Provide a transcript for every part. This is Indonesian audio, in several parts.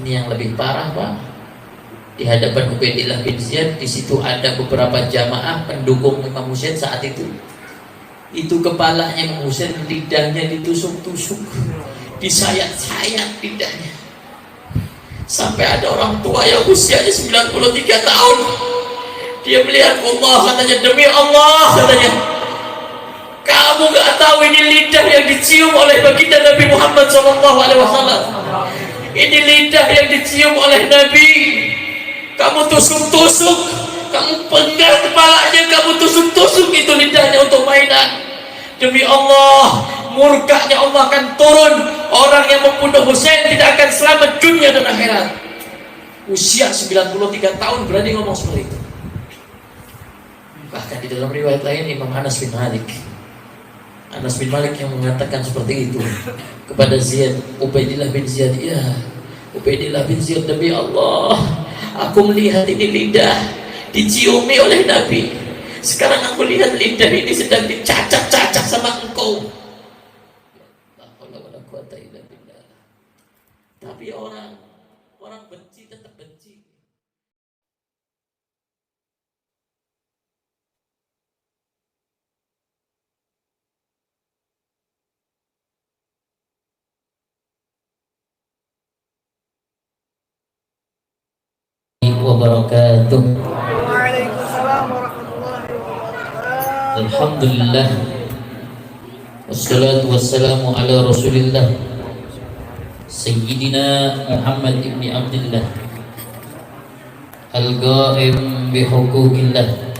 Ini yang lebih parah, Pak. Di hadapan Ubaidillah bin Ziyad, di situ ada beberapa jamaah pendukung Imam Husain saat itu. Itu kepalanya Imam Husain, lidahnya ditusuk-tusuk, disayat-sayat lidahnya. Sampai ada orang tua yang usianya 93 tahun, dia melihat Allah, katanya, demi Allah, katanya, kamu gak tahu ini lidah yang dicium oleh baginda Nabi Muhammad SAW. Ini lidah yang dicium oleh Nabi. Kamu tusuk-tusuk, kamu pegang kepalanya, kamu tusuk-tusuk, itu lidahnya untuk mainan. Demi Allah, murkanya Allah akan turun. Orang yang membunuh Husain tidak akan selamat dunia dan akhirat. Usia 93 tahun berani ngomong seperti itu. Bahkan di dalam riwayat lain, Imam Anas bin Malik yang mengatakan seperti itu kepada Ziyad, Ubaidillah bin Ziyad, ya Ubaidillah bin Ziyad, demi Allah, aku melihat ini lidah diciumi oleh Nabi. Sekarang aku lihat lidah ini sedang dicacak-cacak sama engkau. Tapi orang benci tetap benci. Wabarakatuh. Waalaikumsalam warahmatullahi wabarakatuh. Alhamdulillah, wassalatu wassalamu ala Rasulillah Sayyidina Muhammad ibn Abdullah al-qa'im bihuquqillah,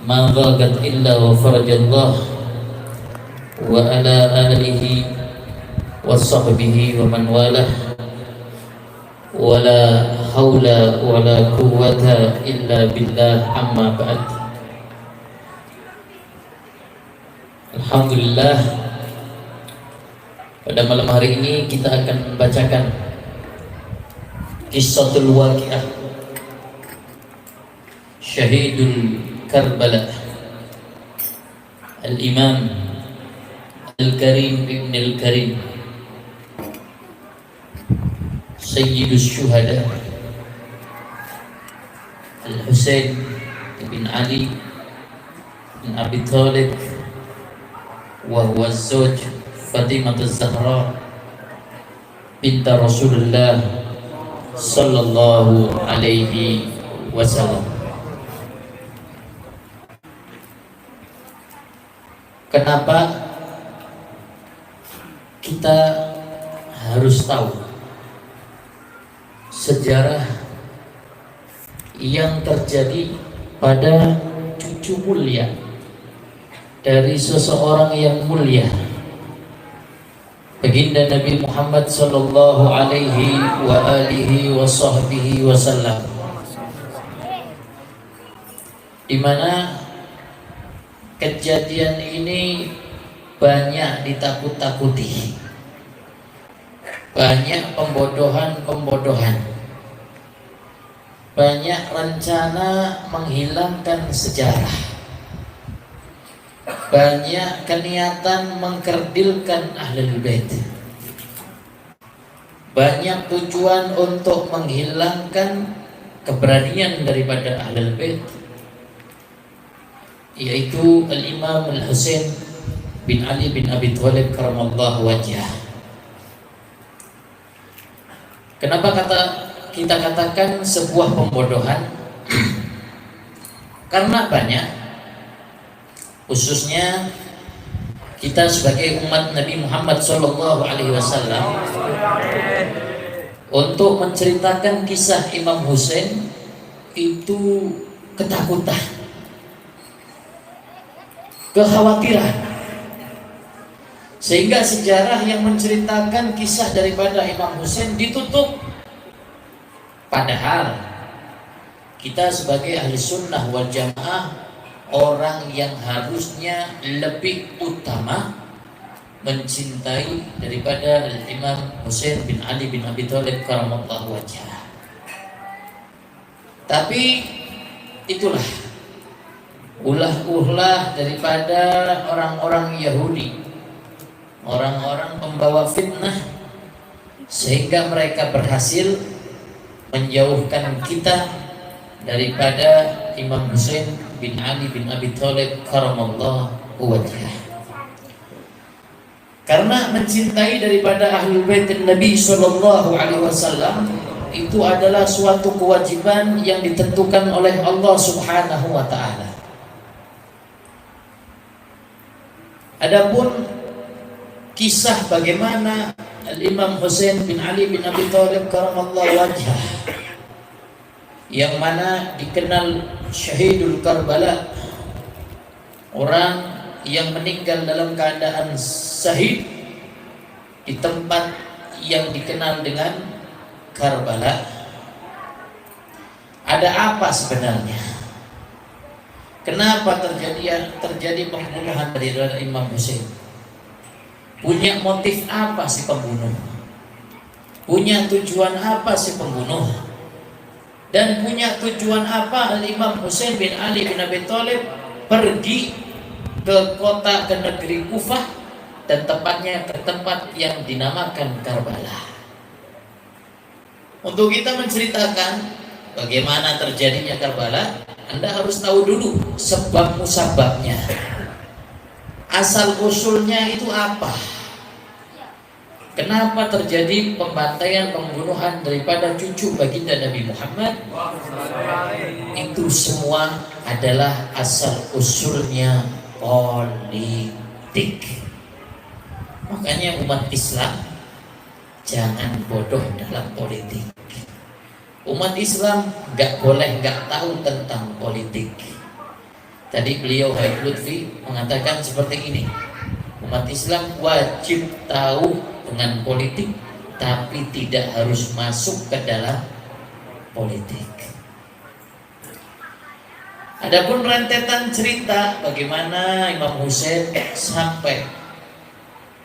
ma dhaqat illa wa farajallah, wa ala alihi wa sahbihi wa man walah, wala haula wala quwwata illa billah, amma ba'd. Alhamdulillah, pada malam hari ini kita akan membacakan Qissatul Waqi'ah, Syahidul Karbala, Al-Imam Al-Karim Ibn Al-Karim, Sayyidus Syuhada, Al-Husain bin Ali bin Abi Thalib, wa huwa zawj Fatimah Az-Zahra binta Rasulullah sallallahu alaihi wasallam. Kenapa kita harus tahu sejarah yang terjadi pada cucu mulia dari seseorang yang mulia, baginda Nabi Muhammad sallallahu alaihi wa alihi wa sahbihi wasallam, di mana kejadian ini banyak ditakut-takuti, banyak pembodohan, banyak rencana menghilangkan sejarah, banyak keniatan mengkerdilkan Ahlul Bait, banyak tujuan untuk menghilangkan keberanian daripada Ahlul Bait, yaitu Al-Imam Al-Husain bin Ali bin Abi Thalib karamallahu wajhah. Kenapa kita katakan sebuah pembodohan? Karena banyak, khususnya kita sebagai umat Nabi Muhammad SAW, untuk menceritakan kisah Imam Husain itu ketakutan, kekhawatiran, sehingga sejarah yang menceritakan kisah daripada Imam Husain ditutup. Padahal kita sebagai ahli sunnah wal jamaah, orang yang harusnya lebih utama mencintai daripada Imam Husain bin Ali bin Abi Thalib karamallahu wajhah. Tapi itulah ulah-ulah daripada orang-orang Yahudi, orang-orang pembawa fitnah sehingga mereka berhasil menjauhkan kita daripada Imam Husain bin Ali bin Abi Thalib karamallahu wajhah. Karena mencintai daripada Ahlul Bait Nabi sallallahu alaihi wasallam itu adalah suatu kewajiban yang ditentukan oleh Allah Subhanahu wa taala. Adapun kisah bagaimana Al-Imam Husain bin Ali bin Abi Thalib karamallahu wajhah yang mana dikenal Syahidul Karbala, orang yang meninggal dalam keadaan syahid di tempat yang dikenal dengan Karbala. Ada apa sebenarnya? Kenapa terjadi pembunuhan dari Imam Husain? Punya motif apa si pembunuh? Punya tujuan apa si pembunuh? Dan punya tujuan apa Al-Imam Husain bin Ali bin Abi Thalib pergi ke negeri Kufah dan tepatnya ke tempat yang dinamakan Karbala? Untuk kita menceritakan bagaimana terjadinya Karbala, Anda harus tahu dulu sebab musababnya. Asal usulnya itu apa? Kenapa terjadi pembantaian, pembunuhan daripada cucu baginda Nabi Muhammad? Itu semua adalah asal usulnya politik. Makanya umat Islam jangan bodoh dalam politik. Umat Islam gak boleh gak tahu tentang politik. Tadi beliau Habib Lutfi mengatakan seperti ini, umat Islam wajib tahu dengan politik, tapi tidak harus masuk ke dalam politik. Adapun rentetan cerita bagaimana Imam Husain sampai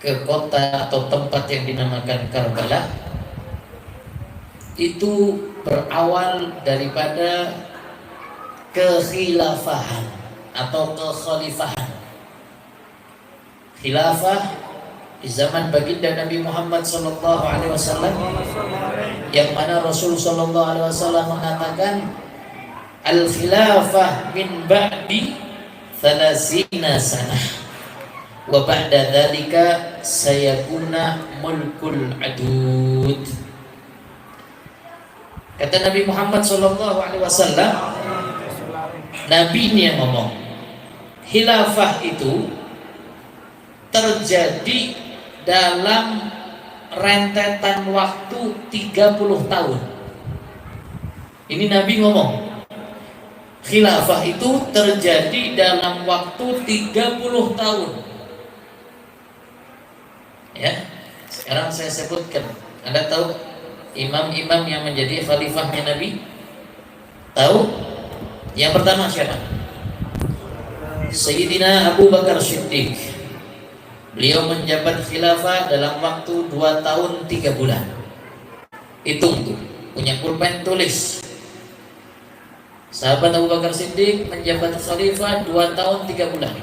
ke kota atau tempat yang dinamakan Karbala, itu berawal daripada kekhilafahan atau kekhalifahan. Khilafah di zaman baginda Nabi Muhammad sallallahu alaihi wasallam, yang mana Rasul sallallahu alaihi wasallam mengatakan al-khilafah min ba'di 30 sanah wa ba'da dzalika sayakuna mulkul adud. Kata Nabi Muhammad sallallahu alaihi wasallam, Nabi ini yang ngomong, khilafah itu terjadi dalam rentetan waktu 30 tahun. Ini Nabi ngomong, khilafah itu terjadi dalam waktu 30 tahun. Ya, sekarang saya sebutkan. Anda tahu imam-imam yang menjadi khalifahnya Nabi? Tahu? Yang pertama siapa? Sayyidina Abu Bakar Siddiq. Beliau menjabat khilafah dalam waktu 2 tahun 3 bulan. Hitung tuh, punya pulpen tulis. Sahabat Abu Bakar Siddiq menjabat khalifah 2 tahun 3 bulan.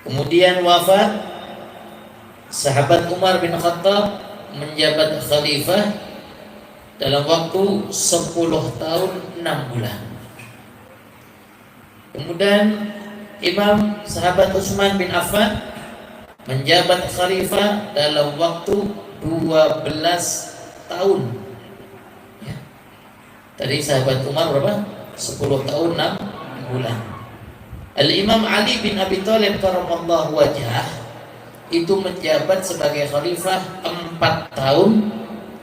Kemudian wafat sahabat Umar bin Khattab menjabat khalifah dalam waktu 10 tahun 6 bulan. Kemudian Imam sahabat Utsman bin Affan menjabat khalifah dalam waktu 12 tahun. Ya. Tadi sahabat Umar berapa? 10 tahun 6 bulan. Al-Imam Ali bin Abi Thalib karamallahu wajhah itu menjabat sebagai khalifah 4 tahun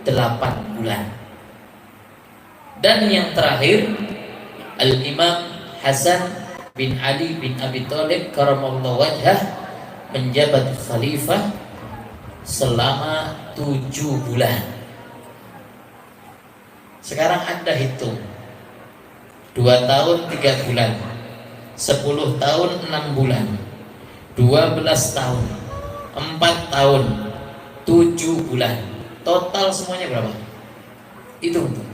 8 bulan. Dan yang terakhir Al-Imam Hasan bin Ali bin Abi Thalib karamallahu wajhah menjabat khalifah selama 7 bulan. Sekarang Anda hitung 2 tahun 3 bulan, 10 tahun 6 bulan, 12 tahun, 4 tahun, 7 bulan. Total semuanya berapa? Hitung tuh.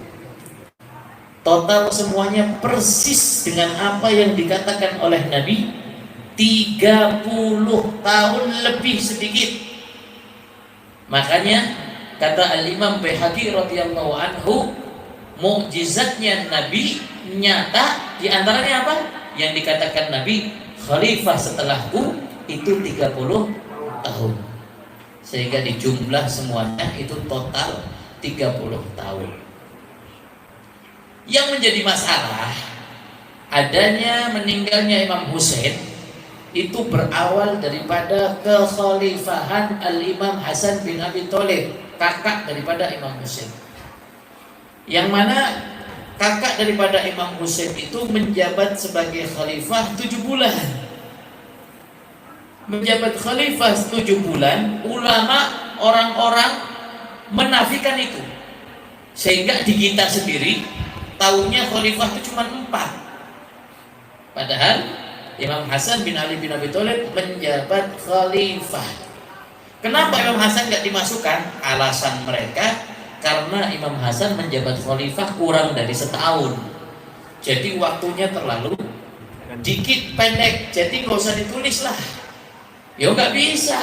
Total semuanya persis dengan apa yang dikatakan oleh Nabi, 30 tahun lebih sedikit. Makanya kata Al-Imam Baihaqi radhiyallahu anhu, mukjizatnya Nabi nyata, di antaranya apa? Yang dikatakan Nabi, khalifah setelahku itu 30 tahun. Sehingga dijumlah semuanya itu total 30 tahun. Yang menjadi masalah adanya meninggalnya Imam Husain itu berawal daripada kekhalifahan Al-Imam Hasan bin Abi Thalib, kakak daripada Imam Husain. Yang mana kakak daripada Imam Husain itu menjabat sebagai khalifah 7 bulan. Menjabat khalifah 7 bulan, ulama orang-orang menafikan itu. Sehingga di kita sendiri tahunya khalifah itu cuma 4. Padahal Imam Hasan bin Ali bin Abi Thalib menjabat khalifah. Kenapa Imam Hasan nggak dimasukkan? Alasan mereka karena Imam Hasan menjabat khalifah kurang dari setahun. Jadi waktunya terlalu dikit, pendek. Jadi nggak usah ditulis lah. Ya nggak bisa.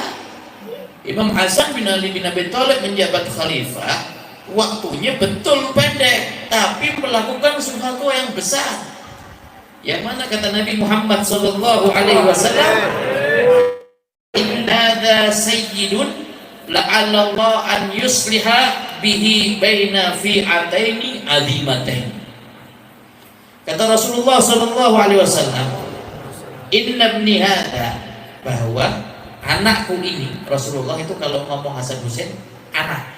Imam Hasan bin Ali bin Abi Thalib menjabat khalifah, waktunya betul pendek, tapi melakukan sesuatu yang besar. Yang mana kata Nabi Muhammad sallallahu alaihi wasallam, "Inna hadza sayyidun la'alla Allah an yusliha bihi baina fi'ataini azimatain." Kata Rasulullah sallallahu alaihi wasallam, "Inna ibni hadza," bahwa anakku ini, Rasulullah itu kalau ngomong Hasan Husain anak.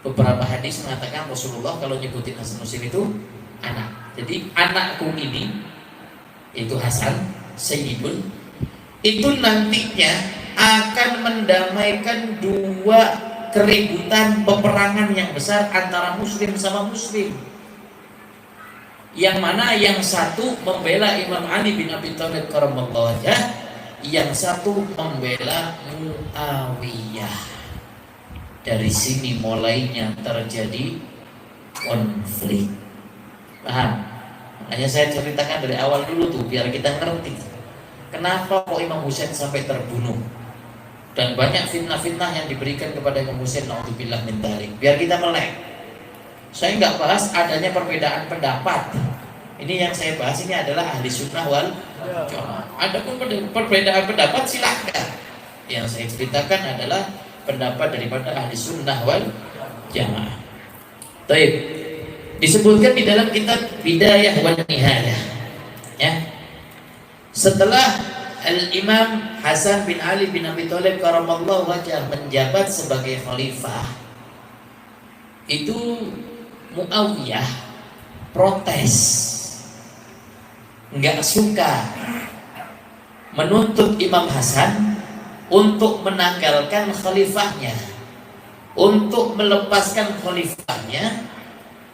Beberapa hadis mengatakan Rasulullah kalau nyebutin Hasan Husain itu anak. Jadi anakku ini itu Hasan Sayyidun itu nantinya akan mendamaikan 2 keributan peperangan yang besar antara muslim sama muslim. Yang mana yang satu membela Imam Ali bin Abi Thalib karramallahu wajhah, yang satu membela Muawiyah. Dari sini mulainya terjadi konflik. Paham? Makanya saya ceritakan dari awal dulu tuh biar kita ngerti kenapa kok Imam Husain sampai terbunuh dan banyak fitnah-fitnah yang diberikan kepada Imam Husain, naudzubillah min dzalik. Biar kita melek. Saya nggak bahas adanya perbedaan pendapat. Ini yang saya bahas ini adalah ahli sunnah wal jamaah. Adapun perbedaan pendapat silahkan. Yang saya ceritakan adalah pendapat daripada ahli sunnah wal jamaah. Baik. Disebutkan di dalam kitab Bidayah wa Nihayah, ya. Setelah Al-Imam Hasan bin Ali bin Abi Thalib karramallahu wajhah menjabat sebagai khalifah, itu Muawiyah protes, nggak suka, menuntut Imam Hasan untuk menanggalkan khalifahnya, untuk melepaskan khalifahnya.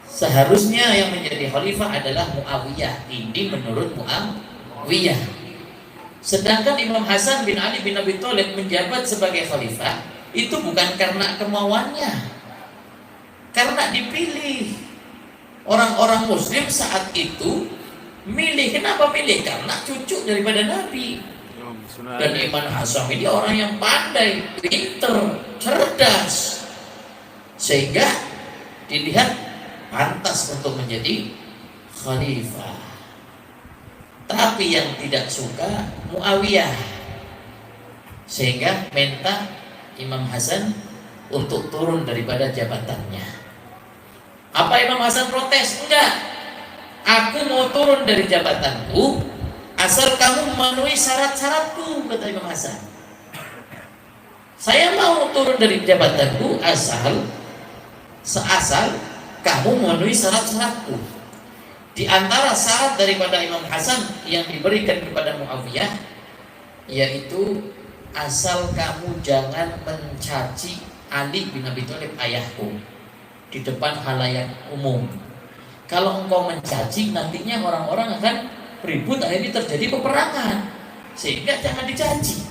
Seharusnya yang menjadi khalifah adalah Muawiyah. Ini menurut Muawiyah. Sedangkan Imam Hasan bin Ali bin Abi Thalib menjabat sebagai khalifah itu bukan karena kemauannya, karena dipilih. Orang-orang muslim saat itu milih. Kenapa milih? Karena cucu daripada Nabi. Dan Imam Hasan ini orang yang pandai, pinter, cerdas, sehingga dilihat pantas untuk menjadi khalifah. Tapi yang tidak suka Muawiyah, sehingga minta Imam Hasan untuk turun daripada jabatannya. Apa Imam Hasan protes? Enggak, aku mau turun dari jabatanku asal kamu memenuhi syarat-syaratku, kata Imam Hasan. Saya mau turun dari jabatanku asal kamu memenuhi syarat-syaratku. Di antara syarat daripada Imam Hasan yang diberikan kepada Muawiyah, yaitu asal kamu jangan mencaci Ali bin Abi Thalib ayahku di depan khalayak umum. Kalau engkau mencaci, nantinya orang-orang akan ribut, akhirnya terjadi peperangan. Sehingga jangan dicaci.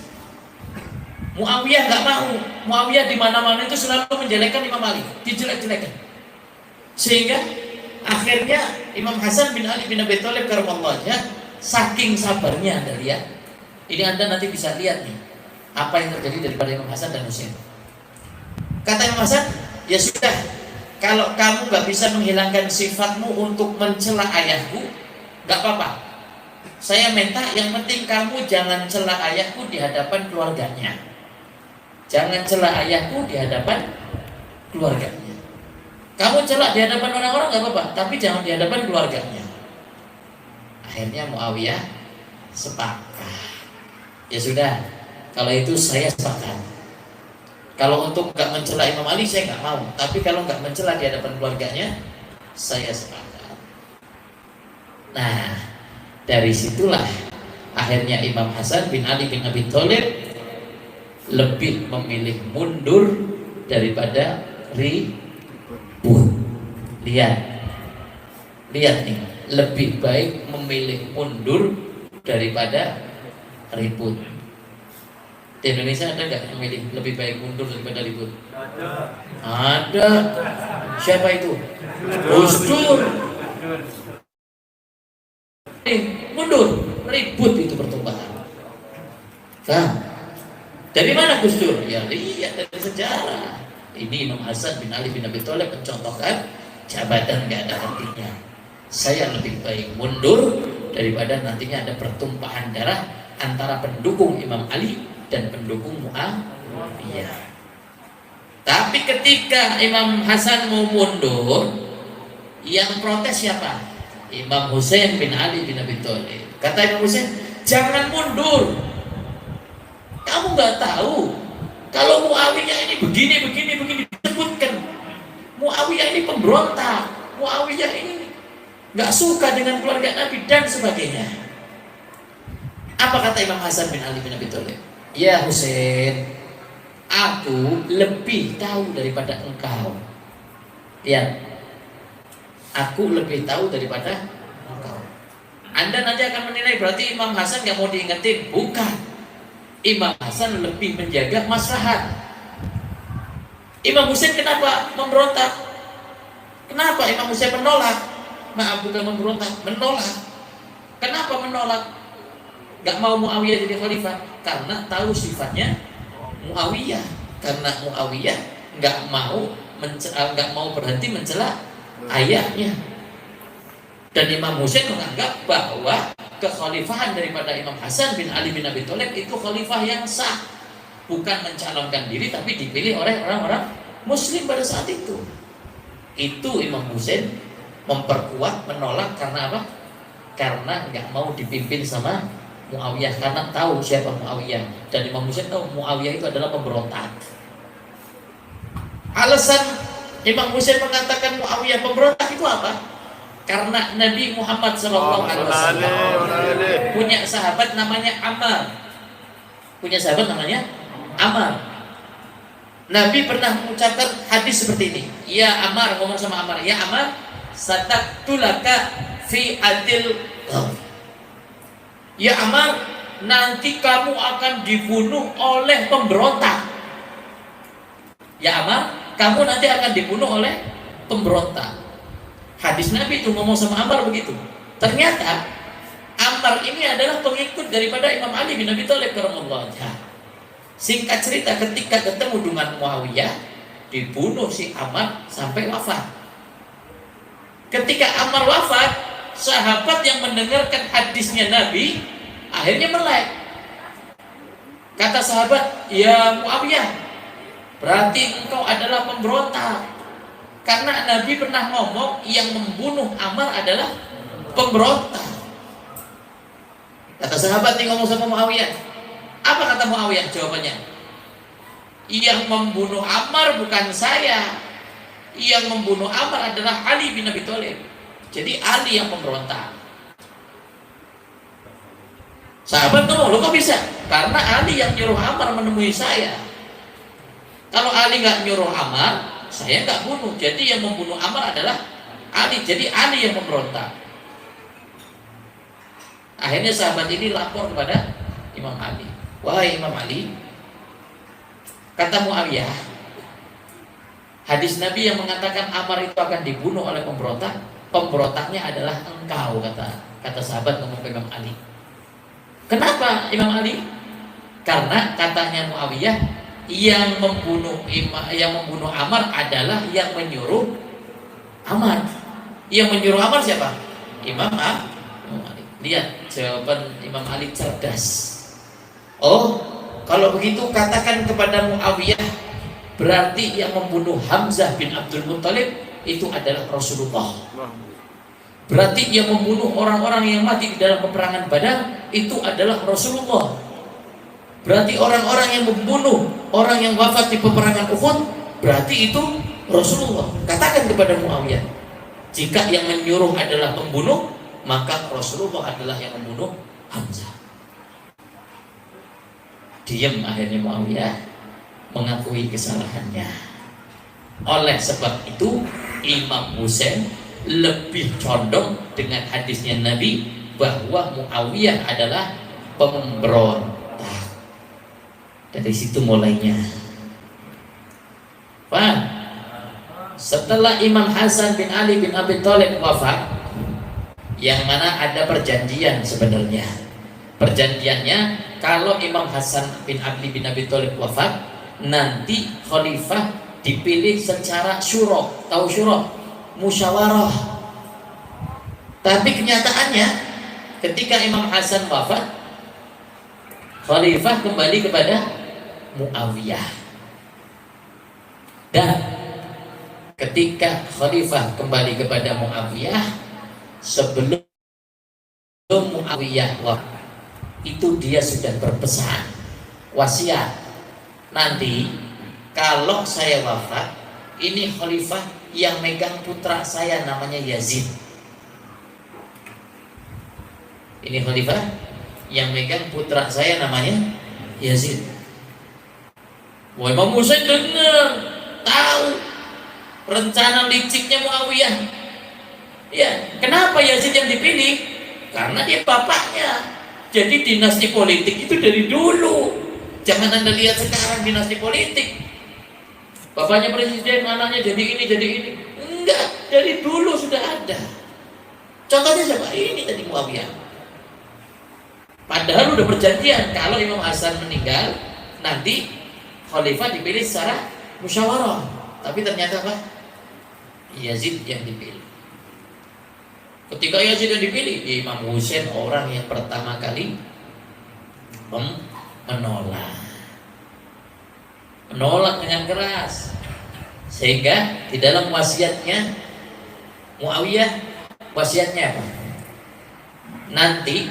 Muawiyah nggak mau. Muawiyah di mana-mana itu selalu menjelekkan Imam Ali, dijelek-jelekan. Sehingga akhirnya Imam Hasan bin Ali bin Abi Thalib karramallahu wajhah saking sabarnya, Anda lihat. Ini Anda nanti bisa lihat nih apa yang terjadi daripada Imam Hasan dan Husain. Kata Imam Hasan, ya sudah, kalau kamu nggak bisa menghilangkan sifatmu untuk mencela ayahku, nggak apa-apa. Saya minta yang penting kamu jangan cela ayahku di hadapan keluarganya. Jangan cela ayahku di hadapan keluarganya. Kamu cela di hadapan orang-orang nggak apa-apa, tapi jangan di hadapan keluarganya. Akhirnya Muawiyah sepakat. Ya sudah, kalau itu saya sepakat. Kalau untuk nggak mencela Imam Ali saya nggak mau, tapi kalau nggak mencela di hadapan keluarganya saya sepakat. Nah, dari situlah akhirnya Imam Hasan bin Ali bin Abi Thalib lebih memilih mundur daripada ribut. Lihat nih, lebih baik memilih mundur daripada ribut. Di Indonesia ada nggak yang milih lebih baik mundur daripada ribut? Ada. Siapa itu? Gus Dur. Mundur, ribut itu pertumpahan. Nah, dari mana Gus Dur? Ya lihat dari sejarah. Ini Imam Hasan bin Ali bin Abi Thalib mencontohkan jabatan nggak ada artinya. Saya lebih baik mundur daripada nantinya ada pertumpahan darah antara pendukung Imam Ali dan pendukung Muawiyah. Tapi ketika Imam Hasan mau mundur, yang protes siapa? Imam Husain bin Ali bin Abi Thalib. Kata Imam Husain, jangan mundur. Kamu nggak tahu kalau Muawiyah ini begini disebutkan. Muawiyah ini pemberontak. Muawiyah ini nggak suka dengan keluarga Nabi dan sebagainya. Apa kata Imam Hasan bin Ali bin Abi Thalib? Ya Husain, aku lebih tahu daripada engkau. Ya, aku lebih tahu daripada engkau. Anda nanti akan menilai berarti Imam Hasan nggak mau diingetin. Bukan. Imam Hasan lebih menjaga maslahat. Imam Husain kenapa memberontak? Kenapa Imam Husain menolak? Maaf, bukan memberontak, menolak. Kenapa menolak? Gak mau Muawiyah jadi khalifah karena tahu sifatnya Muawiyah. Karena Muawiyah gak mau berhenti mencela ayahnya. Dan Imam Husain menganggap bahwa kekhalifahan daripada Imam Hasan bin Ali bin Abi Thalib itu khalifah yang sah, bukan mencalonkan diri tapi dipilih oleh orang-orang Muslim pada saat itu. Itu Imam Husain memperkuat, menolak karena apa? Karena nggak mau dipimpin sama Muawiyah, karena tahu siapa Muawiyah, dan Imam Husain tahu Muawiyah itu adalah pemberontak. Alasan Imam Husain mengatakan Muawiyah pemberontak itu apa? Karena Nabi Muhammad SAW punya sahabat namanya Ammar. Nabi pernah mengucapkan hadis seperti ini. Ya Ammar, ngomong sama Ammar, ya Ammar, sataktulaka fi adil. Ya Ammar, nanti kamu akan dibunuh oleh pemberontak. Ya Ammar, kamu nanti akan dibunuh oleh pemberontak. Hadis Nabi itu ngomong sama Ammar begitu. Ternyata Ammar ini adalah pengikut daripada Imam Ali bin Abi Thalib radhiyallahu anhu. Singkat cerita, ketika ketemu dengan Muawiyah, dibunuh si Ammar sampai wafat. Ketika Ammar wafat, sahabat yang mendengarkan hadisnya Nabi akhirnya melek. Kata sahabat, ya Muawiyah, berarti engkau adalah pemberontak. Karena Nabi pernah ngomong yang membunuh Ammar adalah pemberontak. Kata sahabat nih ngomong sama Muawiyah. Apa kata Muawiyah? Jawabannya, yang membunuh Ammar bukan saya. Yang membunuh Ammar adalah Ali bin Abi Thalib. Jadi Ali yang pemberontak. Sahabat ngomong, lo kok bisa? Karena Ali yang nyuruh Ammar menemui saya. Kalau Ali nggak nyuruh Ammar, saya nggak bunuh. Jadi yang membunuh Ammar adalah Ali. Jadi Ali yang memberontak. Akhirnya sahabat ini lapor kepada Imam Ali. Wahai Imam Ali, kata Muawiyah, hadis Nabi yang mengatakan Ammar itu akan dibunuh oleh pemberontak, pemberontaknya adalah engkau, kata sahabat ngomong ke Imam Ali. Kenapa Imam Ali? Karena katanya Muawiyah, yang membunuh Ammar adalah yang menyuruh Ammar. Yang menyuruh Ammar siapa? Imam Ali. Lihat jawaban Imam Ali cerdas. Oh, kalau begitu katakan kepada Muawiyah, berarti yang membunuh Hamzah bin Abdul Muttalib itu adalah Rasulullah. Berarti yang membunuh orang-orang yang mati di dalam peperangan Badar itu adalah Rasulullah. Berarti orang-orang yang membunuh orang yang wafat di peperangan Uhud, berarti itu Rasulullah. Katakan kepada Muawiyah, jika yang menyuruh adalah pembunuh, maka Rasulullah adalah yang membunuh Hamzah. Diam akhirnya Muawiyah, mengakui kesalahannya. Oleh sebab itu Imam Husain lebih condong dengan hadisnya Nabi bahwa Muawiyah adalah pemberontak. Dari situ mulainya. Paham? Setelah Imam Hasan bin Ali bin Abi Thalib wafat, yang mana ada perjanjian sebenarnya. Perjanjiannya kalau Imam Hasan bin Ali bin Abi Thalib wafat, nanti khalifah dipilih secara syuro. Tahu syuro? Musyawarah. Tapi kenyataannya ketika Imam Hasan wafat, khalifah kembali kepada Muawiyah. Dan ketika khalifah kembali kepada Muawiyah, sebelum Muawiyah wafat, itu dia sudah berpesan wasiat, nanti kalau saya wafat, ini khalifah yang megang putra saya namanya Yazid. Ini khalifah yang megang putra saya namanya Yazid. Wah, Imam Husain dengar, tahu rencana liciknya Muawiyah. Ya, kenapa Yazid yang dipilih? Karena dia bapaknya. Jadi dinasti politik itu dari dulu. Jangan Anda lihat sekarang dinasti politik. Bapaknya presiden, anaknya jadi ini, jadi ini. Enggak, dari dulu sudah ada. Contohnya siapa? Ini tadi Muawiyah. Padahal udah perjanjian kalau Imam Hasan meninggal, nanti khalifah dipilih secara musyawarah. Tapi ternyata apa? Yazid yang dipilih. Ketika Yazid yang dipilih, Imam Husain orang yang pertama kali menolak dengan keras. Sehingga di dalam wasiatnya Muawiyah, wasiatnya apa? Nanti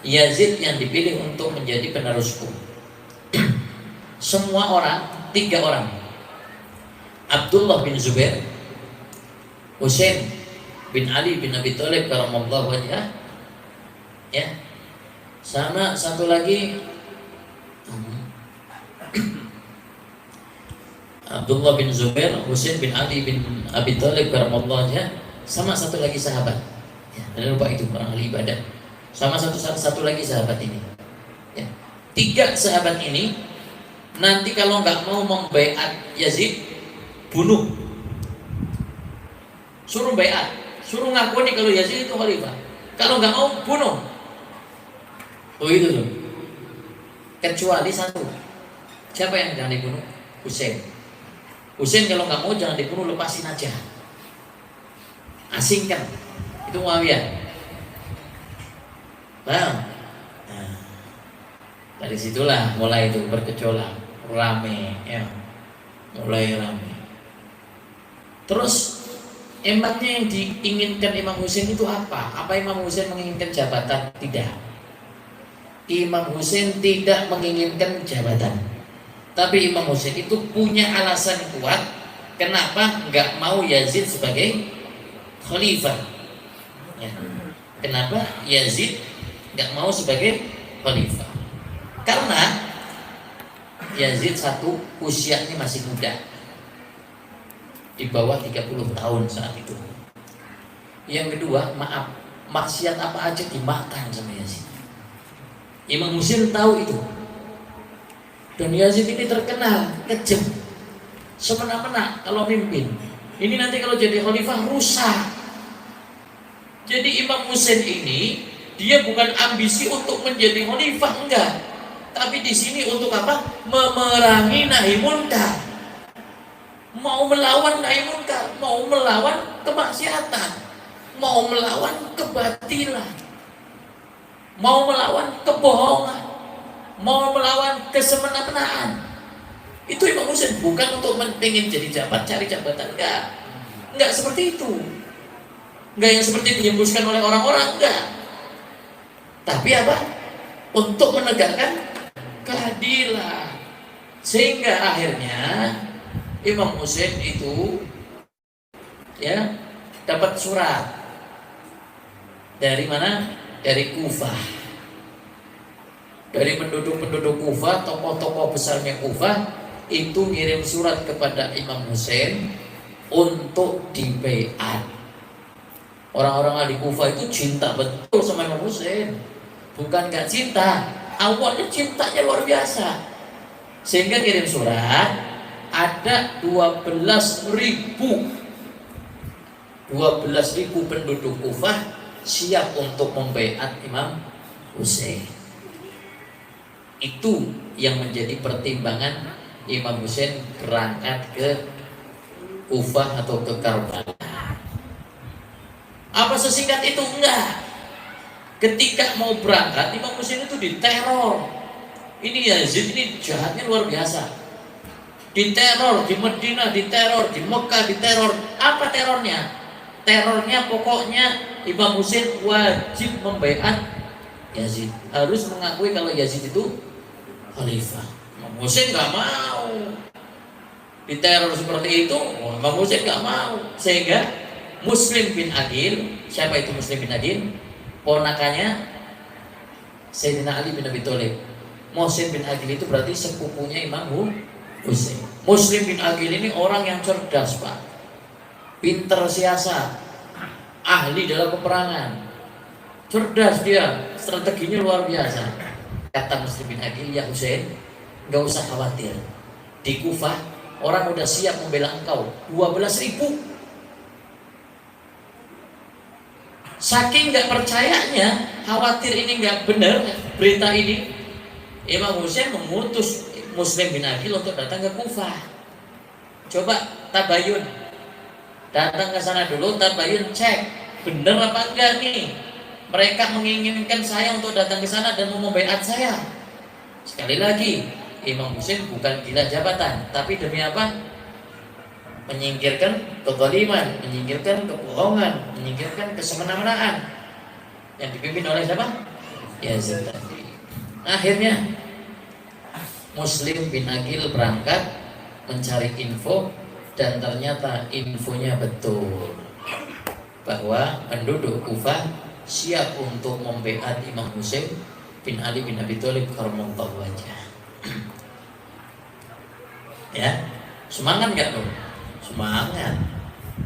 Yazid yang dipilih untuk menjadi penerusku. Semua orang, 3 orang, Abdullah bin Zubair, Husain bin Ali bin Abi Thalib karamallahu wajhah, ya, sama satu lagi Abdullah bin Zubair, Husain bin Ali bin Abi Thalib karamallahu wajhah, sama satu lagi sahabat. Ya, jangan lupa itu orang ahli ibadah. Sama satu lagi sahabat ini. Ya. 3 sahabat ini nanti kalau nggak mau membaiat Yazid, bunuh. Suruh baiat, suruh ngakuni kalau Yazid itu khalifah. Kalau nggak mau, bunuh. Oh itu tuh. Kecuali satu. Siapa yang jangan dibunuh? Husain. Husain kalau nggak mau jangan dibunuh, lepasin aja. Asingkan. Itu Muawiyah. Nah, dari situlah mulai itu bergejolak, rame, ya, mulai rame. Terus emangnya yang diinginkan Imam Husain itu apa? Apa Imam Husain menginginkan jabatan? Tidak. Imam Husain tidak menginginkan jabatan. Tapi Imam Husain itu punya alasan kuat kenapa nggak mau Yazid sebagai khalifah. Ya. Kenapa Yazid nggak mau sebagai khalifah? Karena Yazid satu, usianya masih muda, di bawah 30 tahun saat itu. Yang kedua, maaf, maksiat apa aja dimakan sama Yazid. Imam Husain tahu itu. Dan Yazid ini terkenal kejam, semena-mena kalau mimpin. Ini nanti kalau jadi khalifah rusak. Jadi Imam Husain ini dia bukan ambisi untuk menjadi khalifah, enggak. Tapi di sini untuk apa? Memerangi nahi munkar. Mau melawan nahi munkar, mau melawan kemaksiatan, mau melawan kebatilan, mau melawan kebohongan, mau melawan kesemena-menaan. Itu Imam Husain bukan untuk pengen jadi jabat, cari jabatan, enggak seperti itu. Enggak yang seperti dihembuskan oleh orang-orang, enggak. Tapi apa? Untuk menegakkan keadilan. Sehingga akhirnya Imam Husain itu ya dapat surat dari mana? Dari Kufah. Dari penduduk-penduduk Kufah, tokoh-tokoh besarnya Kufah itu ngirim surat kepada Imam Husain untuk dibaiat. Orang-orang ahli Kufah itu cinta betul sama Imam Husain. Bukan gak cinta, awalnya cintanya luar biasa. Sehingga kirim surat, ada 12.000 penduduk Kufah siap untuk membaiat Imam Husain. Itu yang menjadi pertimbangan Imam Husain berangkat ke Kufah atau ke Karbala. Apa sesingkat itu? Enggak. Ketika mau berangkat, Imam Husain itu diteror. Ini Yazid ini jahatnya luar biasa. Diteror di Madinah, diteror di Mekah, diteror. Apa terornya? Terornya pokoknya Imam Husain wajib membaiat Yazid. Harus mengakui kalau Yazid itu khalifah. Imam Husain nggak mau. Diteror seperti itu, Imam Husain nggak mau. Sehingga Muslim bin Aqil, siapa itu Muslim bin Aqil? Ponakannya Sayyidina Ali bin Abi Thalib. Muslim bin Aqil itu berarti sepupunya Imam Husain. Muslim bin Aqil ini orang yang cerdas, Pak. Pinter siasat, ahli dalam peperangan. Cerdas dia, strateginya luar biasa. Kata Muslim bin Aqil, ya Husain, enggak usah khawatir. Di Kufah orang udah siap membela engkau, 12.000. Saking nggak percayanya, khawatir ini nggak benar berita ini, Imam Husain mengutus Muslim bin Aqil untuk datang ke Kufah. Coba tabayun, datang ke sana dulu, tabayun, cek benar apa enggak nih. Mereka menginginkan saya untuk datang ke sana dan mau membaiat saya. Sekali lagi, Imam Husain bukan gila jabatan, tapi demi apa? Menyingkirkan kezaliman, menyingkirkan kebohongan, menyingkirkan kesemena-menaan yang dipimpin oleh siapa? Yazid tadi. Akhirnya Muslim bin Aqil berangkat mencari info dan ternyata infonya betul bahwa penduduk Kufah siap untuk membaiat Imam Husain bin Ali bin Abi Thalib karramallahu wajhah. Ya, semangat nggak tuh? Semangat.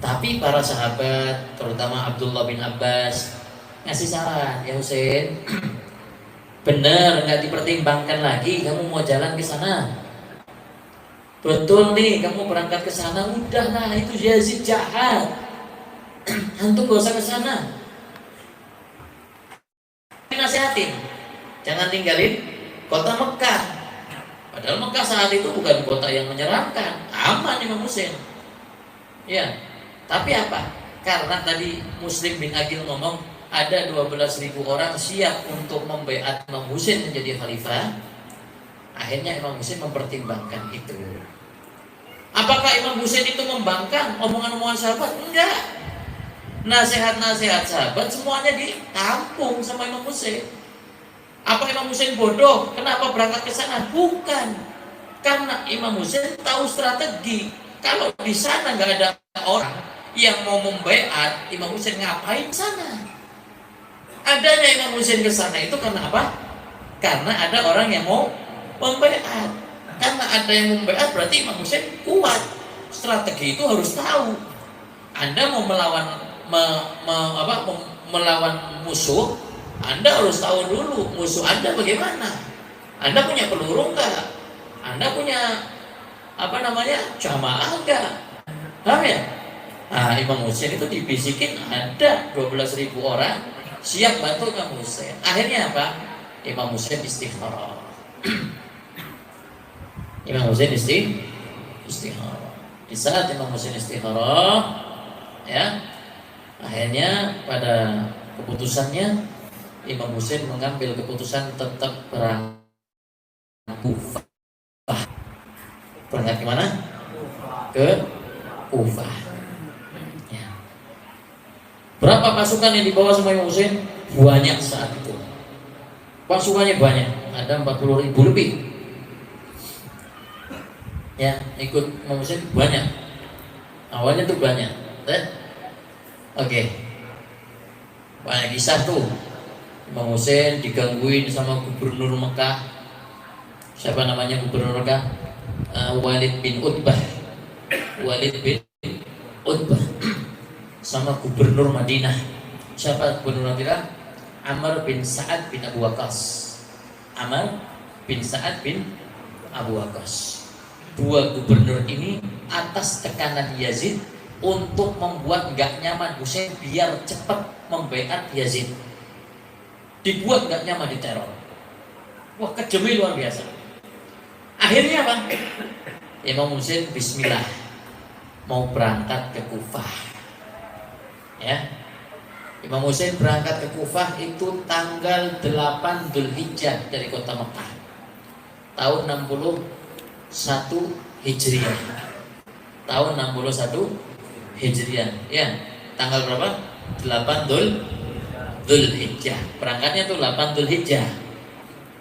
Tapi para sahabat, terutama Abdullah bin Abbas, ngasih saran, ya Husain, bener nggak dipertimbangkan lagi kamu mau jalan ke sana. Betul nih, kamu berangkat ke sana, udah nah itu Yazid jahat. Antum gak usah ke sana. Nasihatin, jangan tinggalin kota Mekah. Padahal Mekah saat itu bukan kota yang menyeramkan, aman Imam Husain. Ya, tapi apa? Karena tadi Muslim bin Aqil ngomong ada 12.000 orang siap untuk membaiat Imam Husain menjadi khalifah. Akhirnya Imam Husain mempertimbangkan itu. Apakah Imam Husain itu membangkang omongan-omongan sahabat? Enggak. Nasihat-nasihat sahabat semuanya ditampung sama Imam Husain. Apa Imam Husain bodoh? Kenapa berangkat ke sana? Bukan. Karena Imam Husain tahu strategi. Kalau di sana nggak ada orang yang mau membaiat Imam Husain, ngapain ke sana? Adanya Imam Husain ke sana itu karena apa? Karena ada orang yang mau membaiat. Karena ada yang membaiat berarti Imam Husain kuat. Strategi itu harus tahu. Anda mau melawan melawan musuh, Anda harus tahu dulu musuh Anda bagaimana. Anda punya peluru enggak? Anda punya jamaah enggak? Paham ya? Nah, Imam Husain itu dibisikin ada 12.000 orang siap bantu Imam Husain. Akhirnya apa? Imam Husain istikharah. Imam Husain istikharah. Di saat Imam Husain istikharah, ya, akhirnya pada keputusannya Imam Husain mengambil keputusan tetap berangkat Kufah. Berangkat kemana? Ke Kufah. Ya. Berapa pasukan yang dibawa sama Imam Husain? Banyak saat itu. Pasukannya banyak, ada 40.000 lebih. Ya, ikut Imam Husain banyak. Awalnya tuh banyak. Oke. Banyak kisah tuh. Imam Husain digangguin sama gubernur Mekah. Siapa namanya gubernur Mekah? Walid bin Utbah. Walid bin Utbah. Sama gubernur Madinah. Siapa gubernur Madinah? Amr bin Sa'ad bin Abu Waqqas. Amr bin Sa'ad bin Abu Waqqas. Dua gubernur ini atas tekanan Yazid untuk membuat nggak nyaman Husain biar cepat membaiat Yazid. Dibuat nggak nyaman, diteror. Wah, kejamnya luar biasa. Akhirnya apa? Imam Husain bismillah mau berangkat ke Kufah. Ya. Imam Husain berangkat ke Kufah itu tanggal 8 Dzulhijjah dari kota Mekah. Tahun 61 Hijriah. Tahun 61 Hijriah. Ya, tanggal berapa? 8 Dzulhijjah. Berangkatnya tuh 8 Dzulhijjah.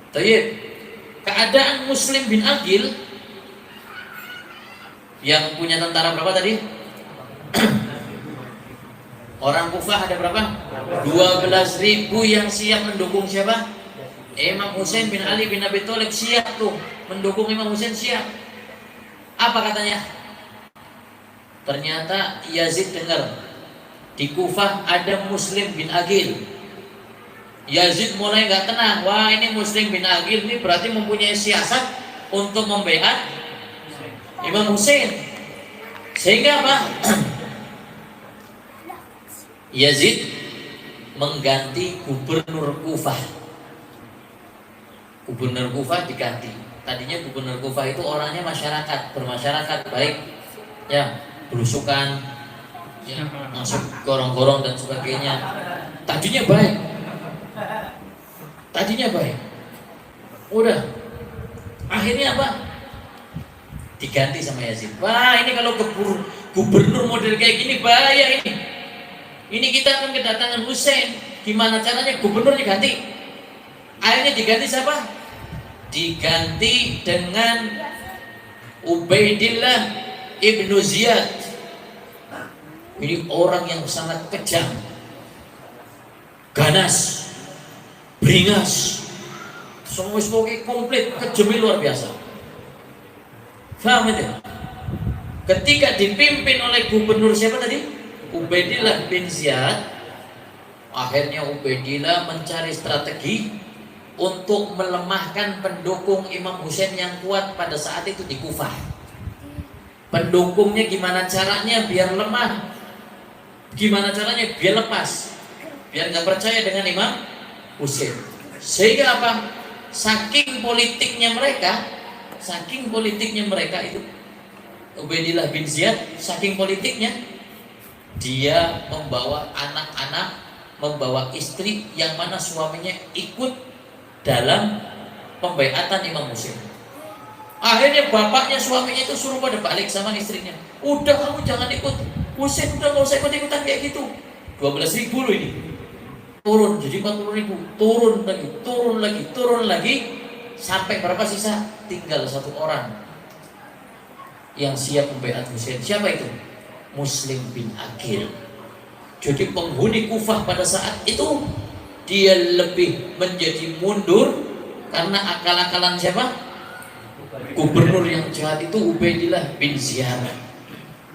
Tayyib. Keadaan Muslim bin Aqil yang punya tentara berapa tadi? Orang Kufah ada berapa? 12.000 yang siap mendukung siapa? Imam Husain bin Ali bin Abi Thalib siap tuh mendukung Imam Husain, siap. Apa katanya? Ternyata Yazid dengar di Kufah ada Muslim bin Aqil. Yazid mulai nggak tenang. Wah, ini Muslim bin Aqil ini berarti mempunyai siasat untuk membaiat Imam Husain. Sehingga apa? Yazid mengganti gubernur Kufah. Gubernur Kufah diganti. Tadinya gubernur Kufah itu orangnya masyarakat, bermasyarakat baik, ya, belusukan, ya, masuk gorong-gorong dan sebagainya. Tadinya baik. Udah. Akhirnya apa? Diganti sama Yazid. Wah, ini kalau gubernur model kayak gini bahaya ini. Ini kita akan kedatangan Husain. Gimana caranya gubernur diganti? Akhirnya diganti siapa? Diganti dengan Ubaidillah ibnu Ziyad. Ini orang yang sangat kejam, ganas, beringas, semua komplit, kejamnya luar biasa. Faham itu? Ketika dipimpin oleh gubernur siapa tadi? Ubaidillah bin Ziyad. Akhirnya Ubaidillah mencari strategi untuk melemahkan pendukung Imam Husain yang kuat pada saat itu di Kufah. Pendukungnya gimana caranya biar lemah? Gimana caranya biar lepas? Biar nggak percaya dengan Imam Husain. Sehingga apa? Saking politiknya mereka itu, Ubaidillah bin Ziyad, saking politiknya, dia membawa anak-anak, membawa istri yang mana suaminya ikut dalam pembaiatan Imam Husain. Akhirnya bapaknya, suaminya itu suruh pada balik sama istrinya. Udah, kamu jangan ikut Husain, udah gak usah ikut-ikutan kayak gitu. 12.000 loh ini. Turun jadi 40.000, turun lagi, sampai berapa sisa? Tinggal satu orang yang siap membaiat Husain. Siapa itu? Muslim bin Aqil. Jadi penghuni Kufah pada saat itu dia lebih menjadi mundur karena akal-akalan siapa? Gubernur yang jahat itu Ubaidillah bin Ziyad.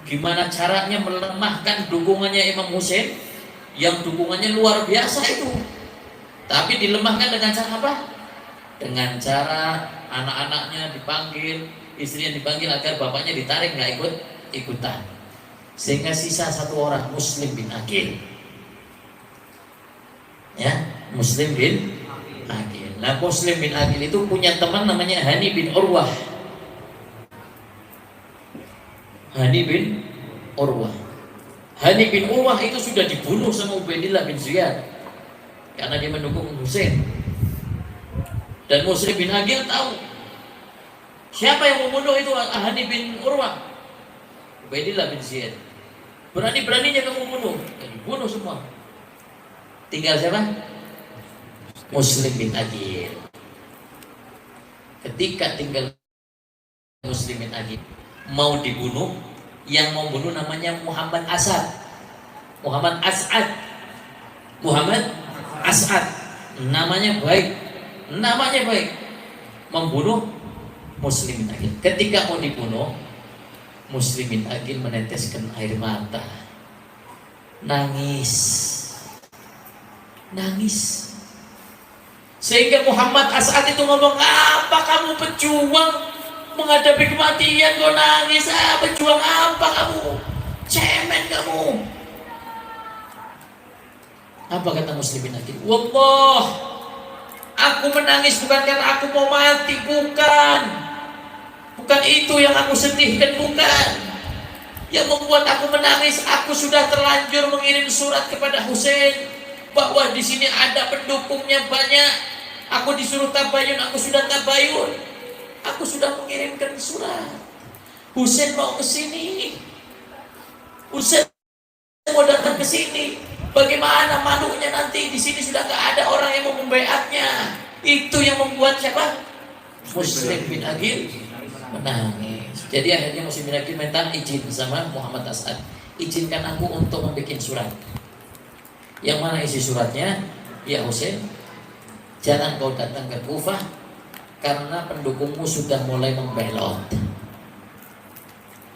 Gimana caranya melemahkan dukungannya Imam Husain yang dukungannya luar biasa itu? Tapi dilemahkan dengan cara apa? Dengan cara anak-anaknya dipanggil, istrinya dipanggil agar bapaknya ditarik, nggak ikutan. Sehingga sisa satu orang, Muslim bin Aqil. Ya, Muslim bin Aqil. Nah, Muslim bin Aqil itu punya teman namanya Hani bin Urwah. Hani bin Urwah. Hani bin Urwah itu sudah dibunuh sama Ubaidillah bin Ziyad karena dia mendukung Husain. Dan Muslim bin Aqil tahu siapa yang membunuh itu Hani bin Urwah, Ubaidillah bin Ziyad. Berani-beraninya kamu bunuh, dibunuh semua. Tinggal siapa? Muslim bin Aqil. Ketika tinggal Muslim bin Aqil mau dibunuh, yang mau bunuh namanya Muhammad Asad. Muhammad As'ad. Muhammad As'ad. Namanya baik. Namanya baik. Membunuh Muslim bin Aqil. Ketika mau dibunuh, Muslim bin Aqil meneteskan air mata. Nangis. Nangis. Sehingga Muhammad As'ad itu ngomong, apa kamu pejuang menghadapi kematian kau nangis? Pejuang apa kamu? Cemen kamu. Apa kata Muslim bin Aqil? Wallah, aku menangis bukan karena aku mau mati, bukan. Bukan itu yang aku sedihkan, bukan. Yang membuat aku menangis, aku sudah terlanjur mengirim surat kepada Husain bahwa di sini ada pendukungnya banyak. Aku disuruh tabayun, aku sudah tabayun. Aku sudah mengirimkan surat. Husain mau ke sini. Husain mau datang ke sini. Bagaimana malunya nanti di sini sudah gak ada orang yang mau membaiatnya. Itu yang membuat siapa? Muslim bin Aqil menangis. Jadi akhirnya Muslim bin Aqil minta izin sama Muhammad As'ad. Izinkan aku untuk membuat surat. Yang mana isi suratnya? Ya Husain, jangan kau datang ke Kufah karena pendukungmu sudah mulai membelot.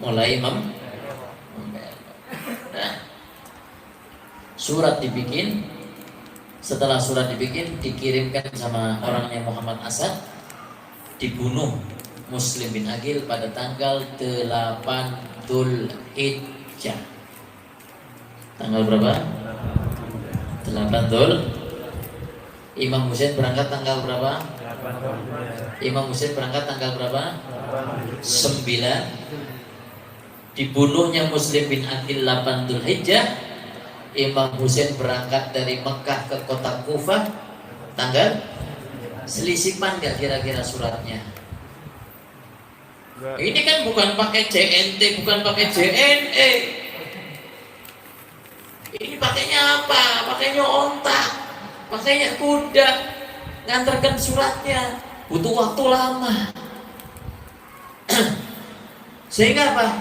Mulai membelot. Nah, surat dibikin. Setelah surat dibikin, dikirimkan sama orangnya Muhammad Asad. Dibunuh Muslim bin Aqil pada tanggal 8 Dzulhijjah. Tanggal berapa? 8 Dzul. Imam Husain berangkat tanggal berapa? Imam Husain berangkat tanggal berapa? 9. Dibunuhnya Muslim bin Aqil 8 Dzulhijjah. Imam Husain berangkat dari Mekah ke kota Kufah tanggal. Selisipan gak kira-kira suratnya? Ini kan bukan pakai JNT, bukan pakai JNE. Ini pakainya apa? Pakainya onta, pakainya kuda, ngantarkan suratnya. Butuh waktu lama. Sehingga apa?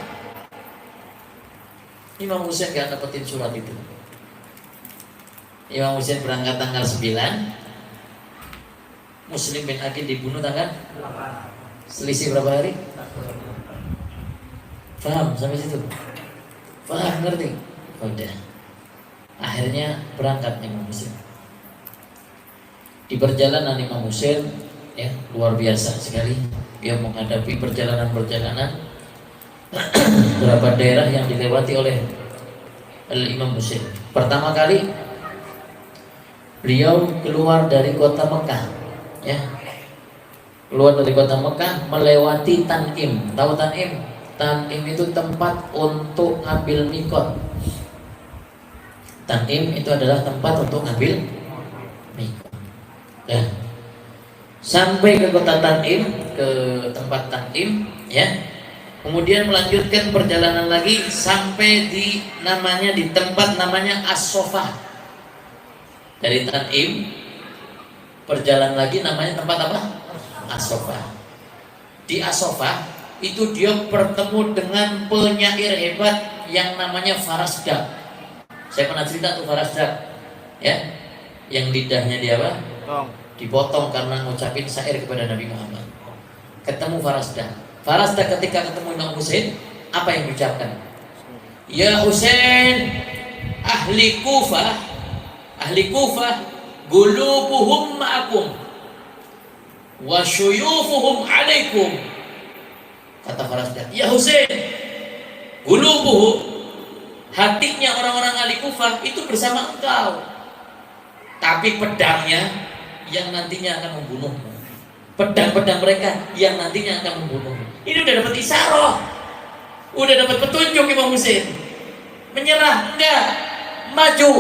Imam Husain gak dapetin surat itu. Imam Husain berangkat tanggal 9. Muslim bin Aqil dibunuh tanggal 8. Selisih berapa hari? Paham sampai situ? Paham, ngerti? Udah. Akhirnya berangkat Imam Husain. Di perjalanan Imam Husain, ya luar biasa sekali. Dia menghadapi perjalanan-perjalanan beberapa daerah yang dilewati oleh Imam Husain. Pertama kali beliau keluar dari kota Mekah, ya, keluar dari kota Mekah melewati Tan'im. Tahu Tan'im? Tan'im itu tempat untuk ngambil mikot. Tan'im itu adalah tempat untuk ngambil mikot. Ya. Sampai ke kota Tan'im, ke tempat Tan'im, ya. Kemudian melanjutkan perjalanan lagi sampai di tempat namanya As-Sofah. Dari Tan'im perjalanan lagi namanya tempat apa? As-Sofah. Di As-Sofah itu dia bertemu dengan penyair hebat yang namanya Farasdak. Saya pernah cerita tuh Farasdak, ya, yang lidahnya dia apa? Dipotong karena ngucapin syair kepada Nabi Muhammad. Ketemu Farasdak. Farasdak ketika ketemu Imam Husain, apa yang diucapkan? Ya Husain, ahli Kufah, gulubuhum ma'akum wa syuyufuhum alaikum. Kata Farasdak, ya Husain, gulubuhum, hatinya orang-orang ahli Kufah itu bersama engkau, tapi pedangnya yang nantinya akan membunuhmu. Pedang-pedang mereka yang nantinya akan membunuhmu. Ini udah dapat isyarah, udah dapat petunjuk Imam Husain. Menyerah? Enggak. Maju.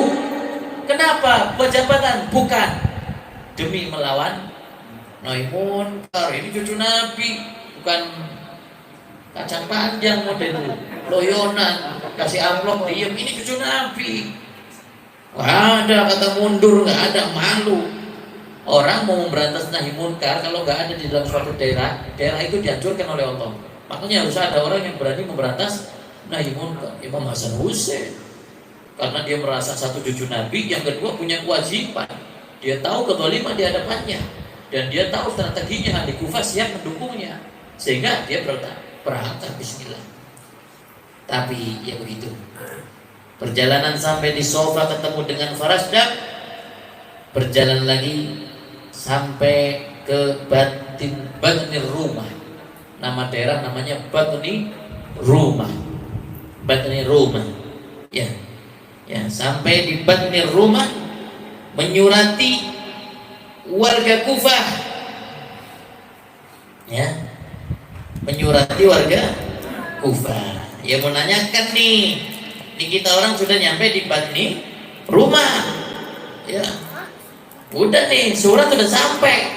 Kenapa? Buat jabatan? Bukan. Demi melawan Munkar. Ini cucu Nabi, bukan kacang panjang model loyonan, kasih amplop diem. Ini cucu Nabi. Wah, ada kata mundur, nggak ada, malu. Orang mau memberantas nahi munkar kalau nggak ada di dalam suatu daerah, daerah itu dihancurkan oleh Allah. Makanya harus ada orang yang berani memberantas nahi munkar. Imam Hasan Husain, karena dia merasa satu cucu Nabi, yang kedua punya kewajiban. Dia tahu kezaliman di hadapannya, dan dia tahu strateginya ahli Kufah siap mendukungnya, sehingga dia berangkat Bismillah. Tapi ya begitu. Perjalanan sampai di Sofa ketemu dengan Farasdak, berjalan lagi sampai ke Batni Rumah. Nama daerah namanya Batni Rumah. Batni Rumah. Ya. Ya, sampai di Batni Rumah menyurati warga Kufah. Ya. Menyurati warga Kufah. Ya, mau nanyakan nih. Ini kita orang sudah nyampe di Batni Rumah. Ya. Udah nih, surat sudah sampai.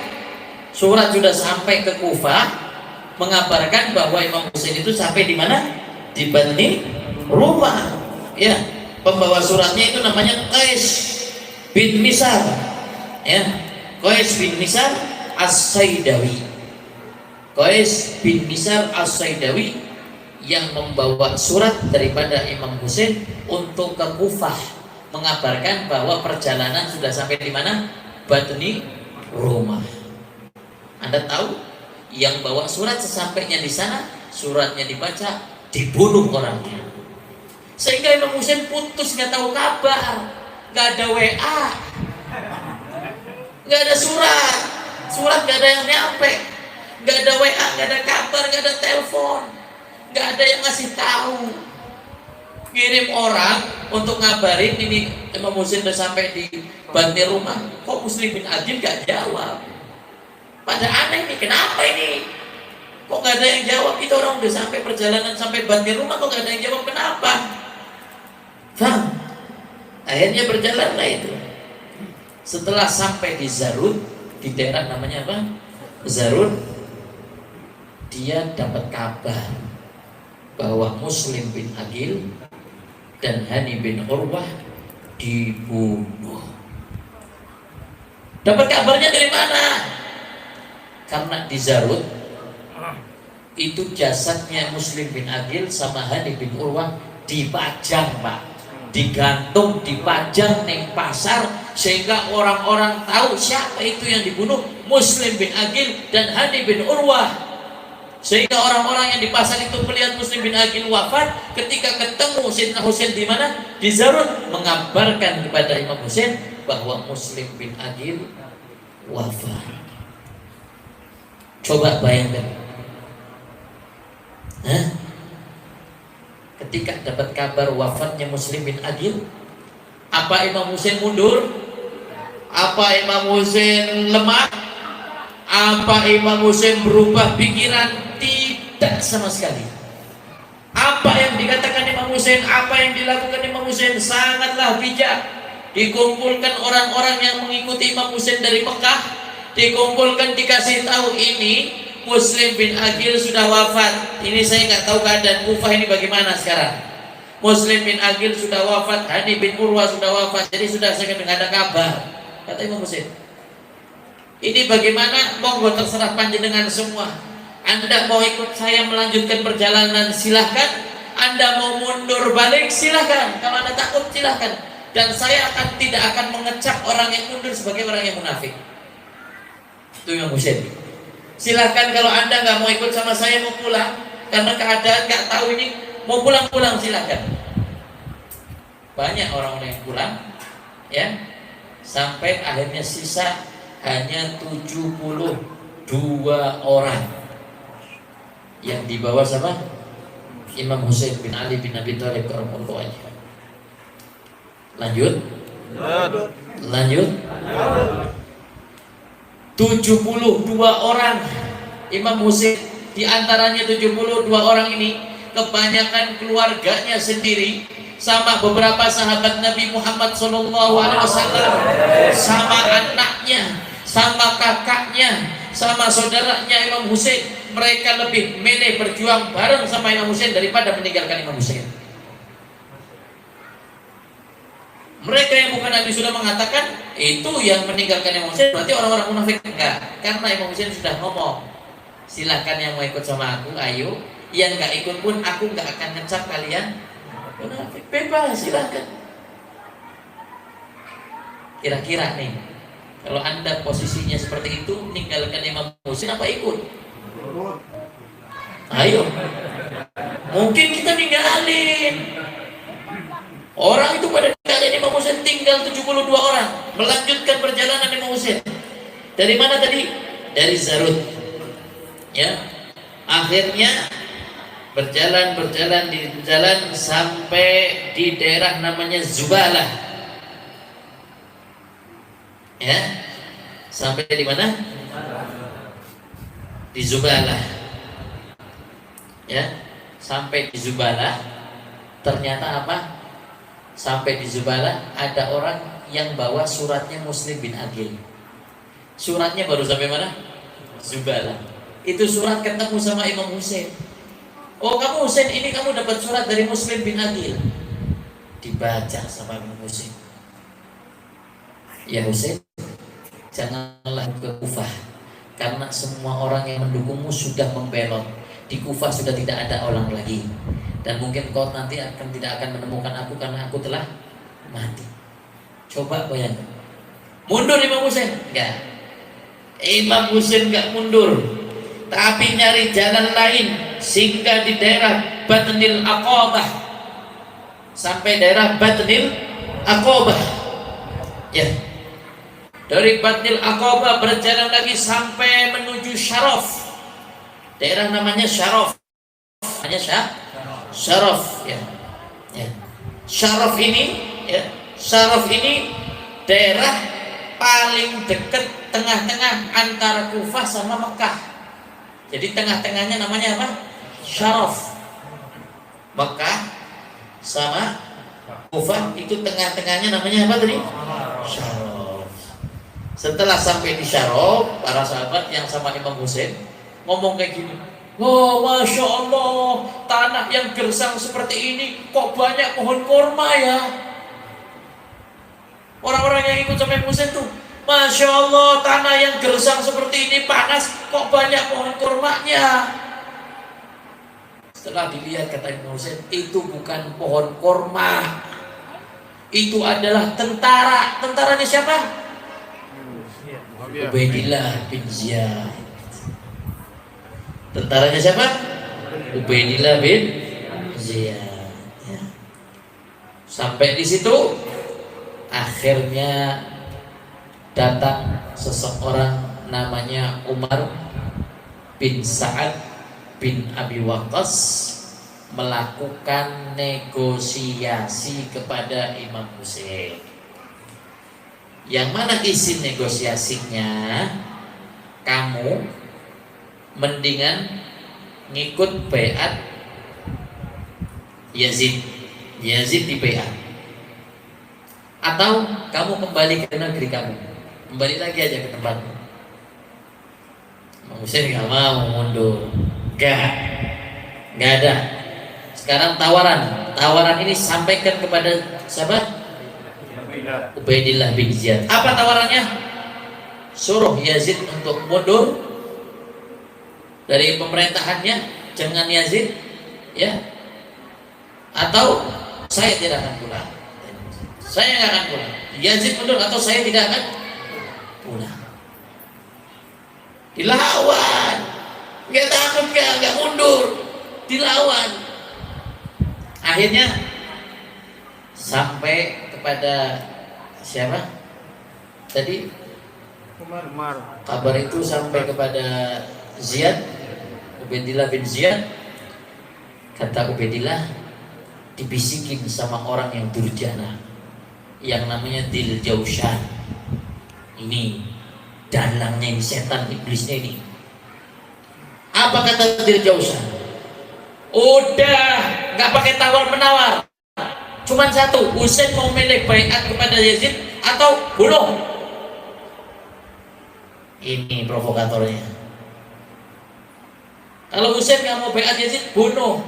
Surat sudah sampai ke Kufah mengabarkan bahwa Imam Husain itu sampai di mana? Di Batni Rumah. Ya, pembawa suratnya itu namanya Qais bin Misar. Ya, Qais bin Misar As-Saidawi. Qais bin Misar As-Saidawi yang membawa surat daripada Imam Husain untuk ke Kufah mengabarkan bahwa perjalanan sudah sampai di mana? Batni Rumah. Anda tahu, yang bawa surat sesampainya di sana, suratnya dibaca, dibunuh orangnya. Sehingga Imam Husain putus, nggak tahu kabar, nggak ada WA, nggak ada surat, surat nggak ada yang nyampe, nggak ada WA, nggak ada kabar, nggak ada telepon, nggak ada yang ngasih tahu. Kirim orang untuk ngabarin ini Imam Husain udah sampai di Batni Rumah, kok Muslim bin Aqil gak jawab? Pada aneh nih, kenapa ini? Kok gak ada yang jawab? Itu orang udah sampai perjalanan sampai Batni Rumah, kok gak ada yang jawab? Kenapa? Faham? Akhirnya berjalanlah itu. Setelah sampai di Zarud, di daerah namanya apa? Zarud, dia dapat kabar bahwa Muslim bin Aqil dan Hani bin Urwah dibunuh. Dapat kabarnya dari mana? Karena di Zarud itu jasadnya Muslim bin Aqil sama Hani bin Urwah dipajang, Pak. Digantung, dipajang di pasar, sehingga orang-orang tahu siapa itu yang dibunuh, Muslim bin Aqil dan Hani bin Urwah. Sehingga orang-orang yang di pasar itu melihat Muslim bin Aqil wafat, ketika ketemu Sayyidina Husain di mana? Di Zarud, mengabarkan kepada Imam Husain bahwa Muslim bin Aqil wafat. Coba bayangkan. Ketika dapat kabar wafatnya Muslim bin Aqil, apa Imam Husain mundur? Apa Imam Husain lemah? Apa Imam Husain berubah pikiran? Tidak sama sekali. Apa yang dikatakan Imam Husain, apa yang dilakukan Imam Husain sangatlah bijak. Dikumpulkan orang-orang yang mengikuti Imam Husain dari Mekah, dikumpulkan, dikasih tahu ini Muslim bin Aqil sudah wafat. Ini saya nggak tahu keadaan Kufah ini bagaimana sekarang. Muslim bin Aqil sudah wafat, Hani bin Urwah sudah wafat, jadi sudah saya nggak ada kabar. Kata Imam Husain, ini bagaimana? Monggo terserah panjenengan semua. Anda mau ikut saya melanjutkan perjalanan, silahkan. Anda mau mundur balik, silahkan. Kalau Anda takut, silahkan. Dan saya tidak akan mengecap orang yang mundur sebagai orang yang munafik. Itu Imam Husain. Silahkan, kalau Anda nggak mau ikut sama saya, mau pulang karena keadaan nggak tahu ini, mau pulang-pulang silahkan. Banyak orang-orang yang pulang, ya, sampai akhirnya sisa hanya 72 orang. Yang dibawa sama Imam Husain bin Ali bin Abi Thalib radhiyallahu anhu. Lanjut. 72 orang Imam Husain. Di antaranya 72 orang ini kebanyakan keluarganya sendiri, sama beberapa sahabat Nabi Muhammad SAW, sama anaknya, sama kakaknya, sama saudaranya Imam Husain. Mereka lebih milih berjuang bareng sama Imam Husain daripada meninggalkan Imam Husain. Mereka yang bukan Nabi sudah mengatakan itu yang meninggalkan Imam Husain berarti orang-orang munafik. Enggak, karena Imam Husain sudah ngomong, silakan yang mau ikut sama aku, ayo. Yang nggak ikut pun aku nggak akan ngecap kalian munafik, bebas, silakan. Kira-kira nih, kalau anda posisinya seperti itu, meninggalkan Imam Husain apa ikut? Ayo, mungkin kita ninggalin. Orang itu pada ninggalin Imam Husain, tinggal 72 orang melanjutkan perjalanan Imam Husain. Dari mana tadi? Dari Zarut. Ya, akhirnya berjalan di jalan sampai di daerah namanya Zubalah. Ya, sampai di mana? Di Zubalah. Ya, sampai di Zubalah. Ternyata apa? Sampai di Zubalah ada orang yang bawa suratnya Muslim bin Aqil. Suratnya baru sampai mana? Zubalah. Itu surat ketemu sama Imam Husain. Oh, kamu Husain, ini kamu dapat surat dari Muslim bin Aqil. Dibaca sama Imam Husain. Ya Husain, janganlah ke Kufah, karena semua orang yang mendukungmu sudah membelot. Di Kufah sudah tidak ada orang lagi, dan mungkin kau nanti tidak akan menemukan aku karena aku telah mati. Coba bayangkan, mundur Imam Husain? Enggak. Imam Husain enggak mundur, tapi nyari jalan lain, singgah di daerah Batnil Aqabah. Sampai daerah Batnil Aqabah. Ya. Dari Batnil Aqabah berjalan lagi sampai menuju Syaraf. Daerah namanya Syaraf. Namanya Syaraf, ya. Ya. Syaraf ini, ya. Syaraf ini daerah paling dekat tengah-tengah antara Kufah sama Mekah. Jadi tengah-tengahnya namanya apa? Syaraf. Mekah sama Kufah itu tengah-tengahnya namanya apa tadi? Syaraf. Setelah sampai di Syaraf, para sahabat yang sama Imam Husain ngomong kayak gini, "Oh, Masya Allah, tanah yang gersang seperti ini kok banyak pohon kurma ya." Orang-orang yang ikut sama Imam Husain tuh, "Masya Allah, tanah yang gersang seperti ini panas kok banyak pohon kurmanya." Setelah dilihat kata Imam Husain, itu bukan pohon kurma, itu adalah tentara. Tentaranya siapa? Ubaidillah bin Ziyad. Tentaranya siapa? Ubaidillah bin Ziyad. Ya. Sampai di situ, akhirnya datang seseorang namanya Umar bin Sa'ad bin Abi Waqqas melakukan negosiasi kepada Imam Husain. Yang mana isi negosiasinya? Kamu mendingan ngikut baiat Yazid di baiat, atau kamu kembali ke negeri kamu, kembali lagi aja ke tempatmu. Imam Husain nggak mau mundur, nggak ada. Sekarang tawaran ini sampaikan kepada siapa? Ubaidillah bin Ziyad. Apa tawarannya? Suruh Yazid untuk mundur dari pemerintahannya, jangan Yazid, ya. Atau saya tidak akan pulang. Saya nggak akan pulang. Yazid mundur atau saya tidak akan pulang. Dilawan, nggak takut, nggak mundur, dilawan. Akhirnya sampai kepada siapa? Tadi Umar. kabar itu sampai kepada Ziyad, Ubaidillah bin Ziyad. Kata Ubaidillah, dibisikin sama orang yang durjana, yang namanya Dil Jaushan. Ini dalangnya ini, setan iblisnya ini. Apa kata Dirjausan? Udah nggak pakai tawar menawar, cuman satu, Husain mau milih baiat kepada Yazid atau bunuh. Ini provokatornya. Kalau Husain nggak mau baiat Yazid, bunuh.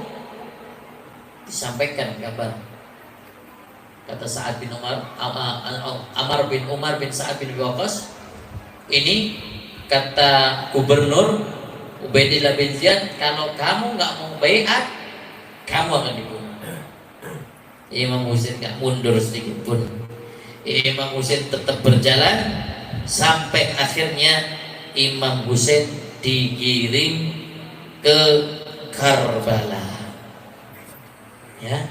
Disampaikan kabar. Kata Sa'ad bin Umar, Amar bin Umar bin Sa'ad bin Abi Waqqas, ini kata gubernur Ubaidillah bin Ziyad, kalau kamu nggak mau baiat, kamu akan dibunuh. Imam Husain nggak mundur sedikit pun. Imam Husain tetap berjalan sampai akhirnya Imam Husain digiring ke Karbala, ya,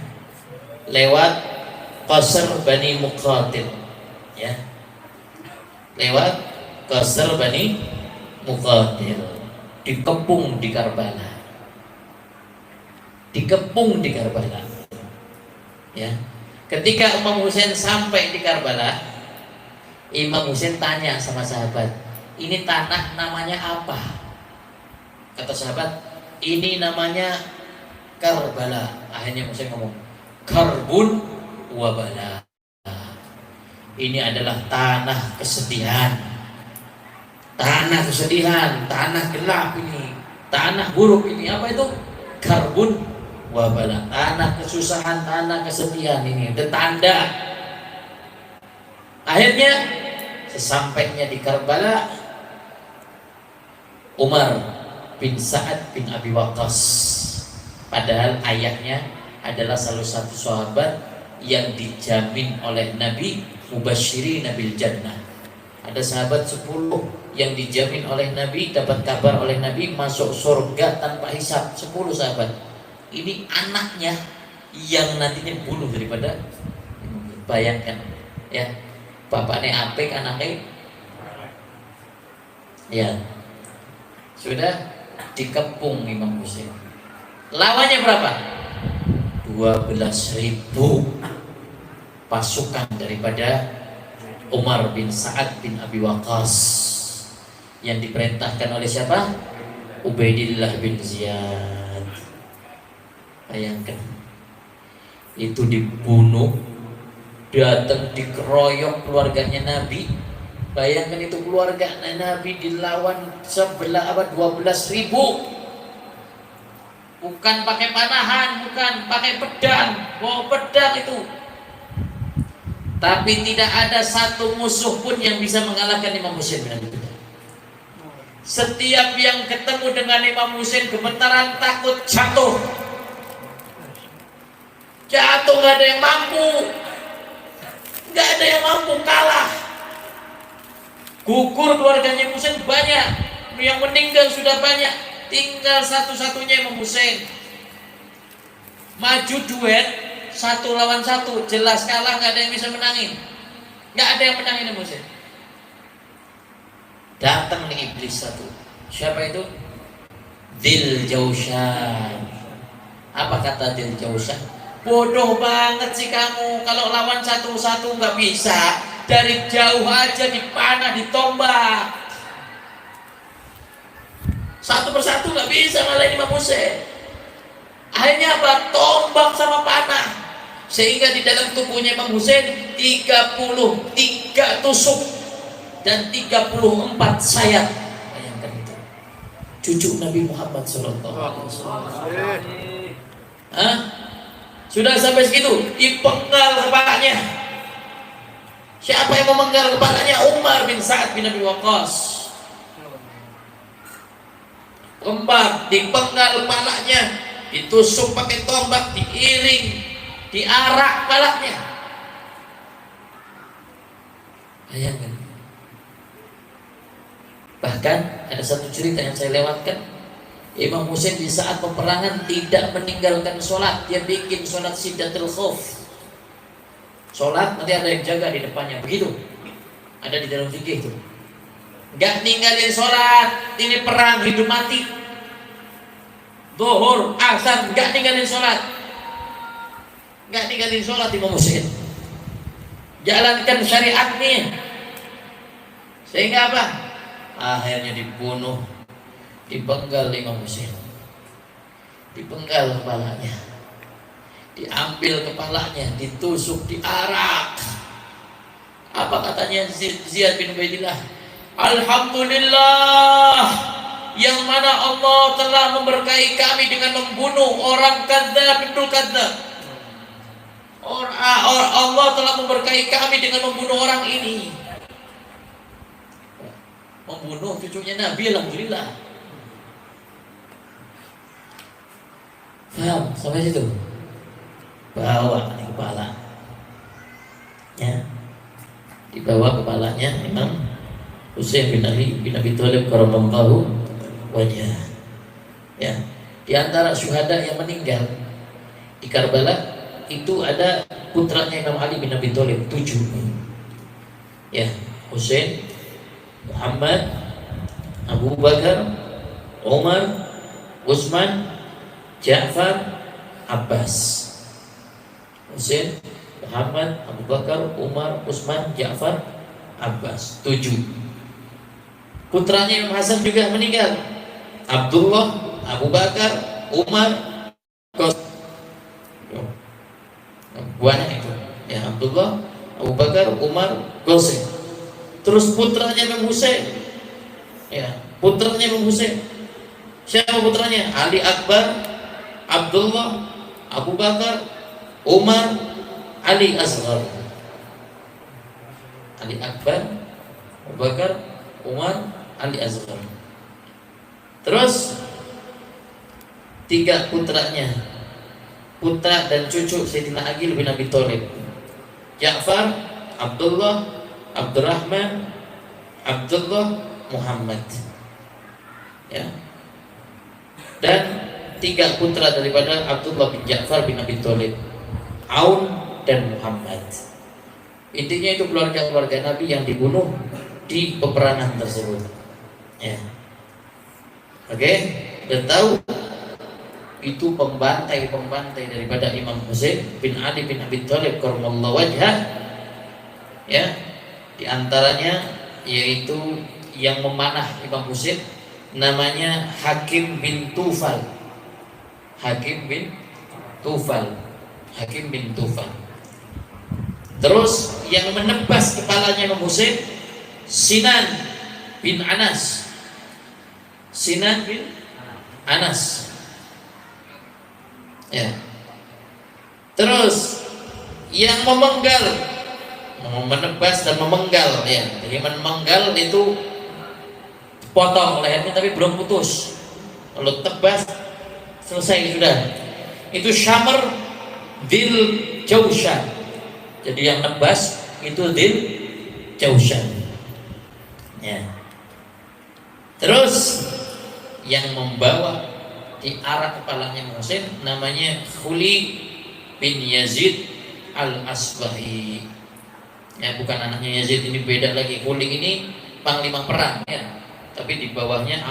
lewat Qasr Bani Muqatil, ya, lewat Qasr Bani Muqatil, dikepung di Karbala, dikepung di Karbala, ya. Ketika Imam Husain sampai di Karbala, Imam Husain tanya sama sahabat, ini tanah namanya apa? Kata sahabat, ini namanya Karbala. Akhirnya Husain ngomong, Karbun wabala. Ini adalah tanah kesedihan, tanah kesedihan, tanah gelap ini, tanah buruk ini. Apa itu? Karbun wabala, tanah kesusahan, tanah kesedihan ini, itu tanda. Akhirnya sesampainya di Karbala, Umar bin Sa'ad bin Abi Waqqas, padahal ayahnya adalah salah satu sahabat yang dijamin oleh Nabi Mubasyirin bil Jannah. Ada sahabat 10 yang dijamin oleh Nabi, dapat kabar oleh Nabi masuk surga tanpa hisab. 10 sahabat. Ini anaknya yang nantinya bunuh daripada, bayangkan, ya, bapaknya apik, anaknya, ya, sudah dikepung Imam Husain. Lawannya berapa? 12.000 pasukan daripada Umar bin Sa'ad bin Abi Waqqas, yang diperintahkan oleh siapa? Ubaidillah bin Ziyad. Bayangkan, itu dibunuh, datang dikeroyok keluarganya Nabi. Bayangkan itu keluarga Nabi dilawan sebelah 12.000. Bukan pakai panahan, bukan pakai pedang, bawa pedang itu. Tapi tidak ada satu musuh pun yang bisa mengalahkan Imam Husain bin Abi Thalib. Setiap yang ketemu dengan Imam Husain gemetaran, takut, jatuh. Jatuh, nggak ada yang mampu, nggak ada yang mampu, kalah. Gugur keluarganya Husain banyak, yang meninggal sudah banyak, tinggal satu-satunya Imam Husain. Maju duet 1 lawan 1, jelas kalah, nggak ada yang bisa menangin, nggak ada yang menangin Imam Husain. Datang nih iblis satu, siapa itu? Dirjausan. Apa kata Dirjausan? Bodoh banget sih kamu, kalau lawan 1-1 nggak bisa, dari jauh aja dipanah, ditombak. 1 persatu nggak bisa ngalahin Imam Husain. Akhirnya apa? Tombak sama panah, sehingga di dalam tubuhnya Imam Husain 33 tusuk dan 34 sayap. Bayangkan itu, cucu Nabi Muhammad SAW. Hah? Sudah sampai segitu, dipenggal kepalanya. Siapa yang memenggal kepalanya? Umar bin Sa'ad bin Abi Waqqas. Kembar, dipenggal kepalanya, ditusuk pakai tombak, diiring, diarak kepalanya. Bayangkan. Bahkan ada satu cerita yang saya lewatkan, Imam Husain di saat peperangan tidak meninggalkan sholat, dia bikin sholat Siddatul Khauf. Sholat nanti ada yang jaga di depannya, begitu. Ada di dalam fikih itu. Gak ninggalin sholat, ini perang hidup mati. Zuhur, asar, gak ninggalin sholat. Gak ninggalin sholat Imam Husain. Jalankan syariatnya. Sehingga apa? Akhirnya dibunuh, dipenggal Imam Husain, dipenggal kepalanya, diambil kepalanya, ditusuk, diarak. Apa katanya Ziyad bin Ubaidillah? Alhamdulillah, yang mana Allah telah memberkahi kami dengan membunuh orang kadzdzab bin kadzdzab. Allah telah memberkahi kami dengan membunuh orang ini. Membunuh cucunya Nabi, alhamdulillah. Paham sampai situ? Bawa kepala, ya, dibawa kepalanya Imam Husain bin Ali bin Abi Thalib karramallahu wajhah. Ya, di antara syuhada yang meninggal di Karbala itu ada putranya Imam Ali bin Abi Thalib 7. Ya, Husain, Muhammad, Abu Bakar, Umar, Utsman, Ja'far, Abbas. Husain, Muhammad, Abu Bakar, Umar, Utsman, Ja'far, Abbas. 7. Putranya Imam Hasan juga meninggal. Abdullah, Abu Bakar, Umar, banyak itu. Ya, Abdullah, Abu Bakar, Umar, Qasim. Terus putranya Imam Husain. Ya, putranya Imam Husain. Siapa putranya? Ali Akbar, Abdullah, Abu Bakar, Umar, Ali Asghar. Ali Akbar, Abu Bakar, Umar, Ali Asghar. Terus 3 putranya, putra dan cucu Sayyidina Aqil bin Abi Thalib, Ja'far, Abdullah, Abdurrahman, Abdullah, Muhammad. Ya. Dan 3 putra daripada Abdullah bin Ja'far bin Abi Thalib, Aun dan Muhammad. Intinya itu keluarga-keluarga Nabi yang dibunuh di peperangan tersebut. Ya. Oke, dan tahu itu pembantai daripada Imam Husain bin Ali bin Abi Thalib karramallahu wajhah. Ya, di antaranya yaitu yang memanah Imam Husain namanya Hakim bin Tufal. Hakim bin Tufal. Terus yang menebas kepalanya Imam Husain Sinan bin Anas. Ya. Terus yang menebas dan memenggal, ya. Jadi memenggal itu potong lehernya tapi belum putus. Kalau tebas selesai sudah. Itu Syamr Dzil Jaushan. Jadi yang nebas itu Dzil Jaushan. Ya. Terus yang membawa di arah kepalanya Husain namanya Khuli bin Yazid al-Asbahi. Ya, bukan anaknya Yazid, ini beda lagi. Khuli ini panglima perang, ya. Tapi di bawahnya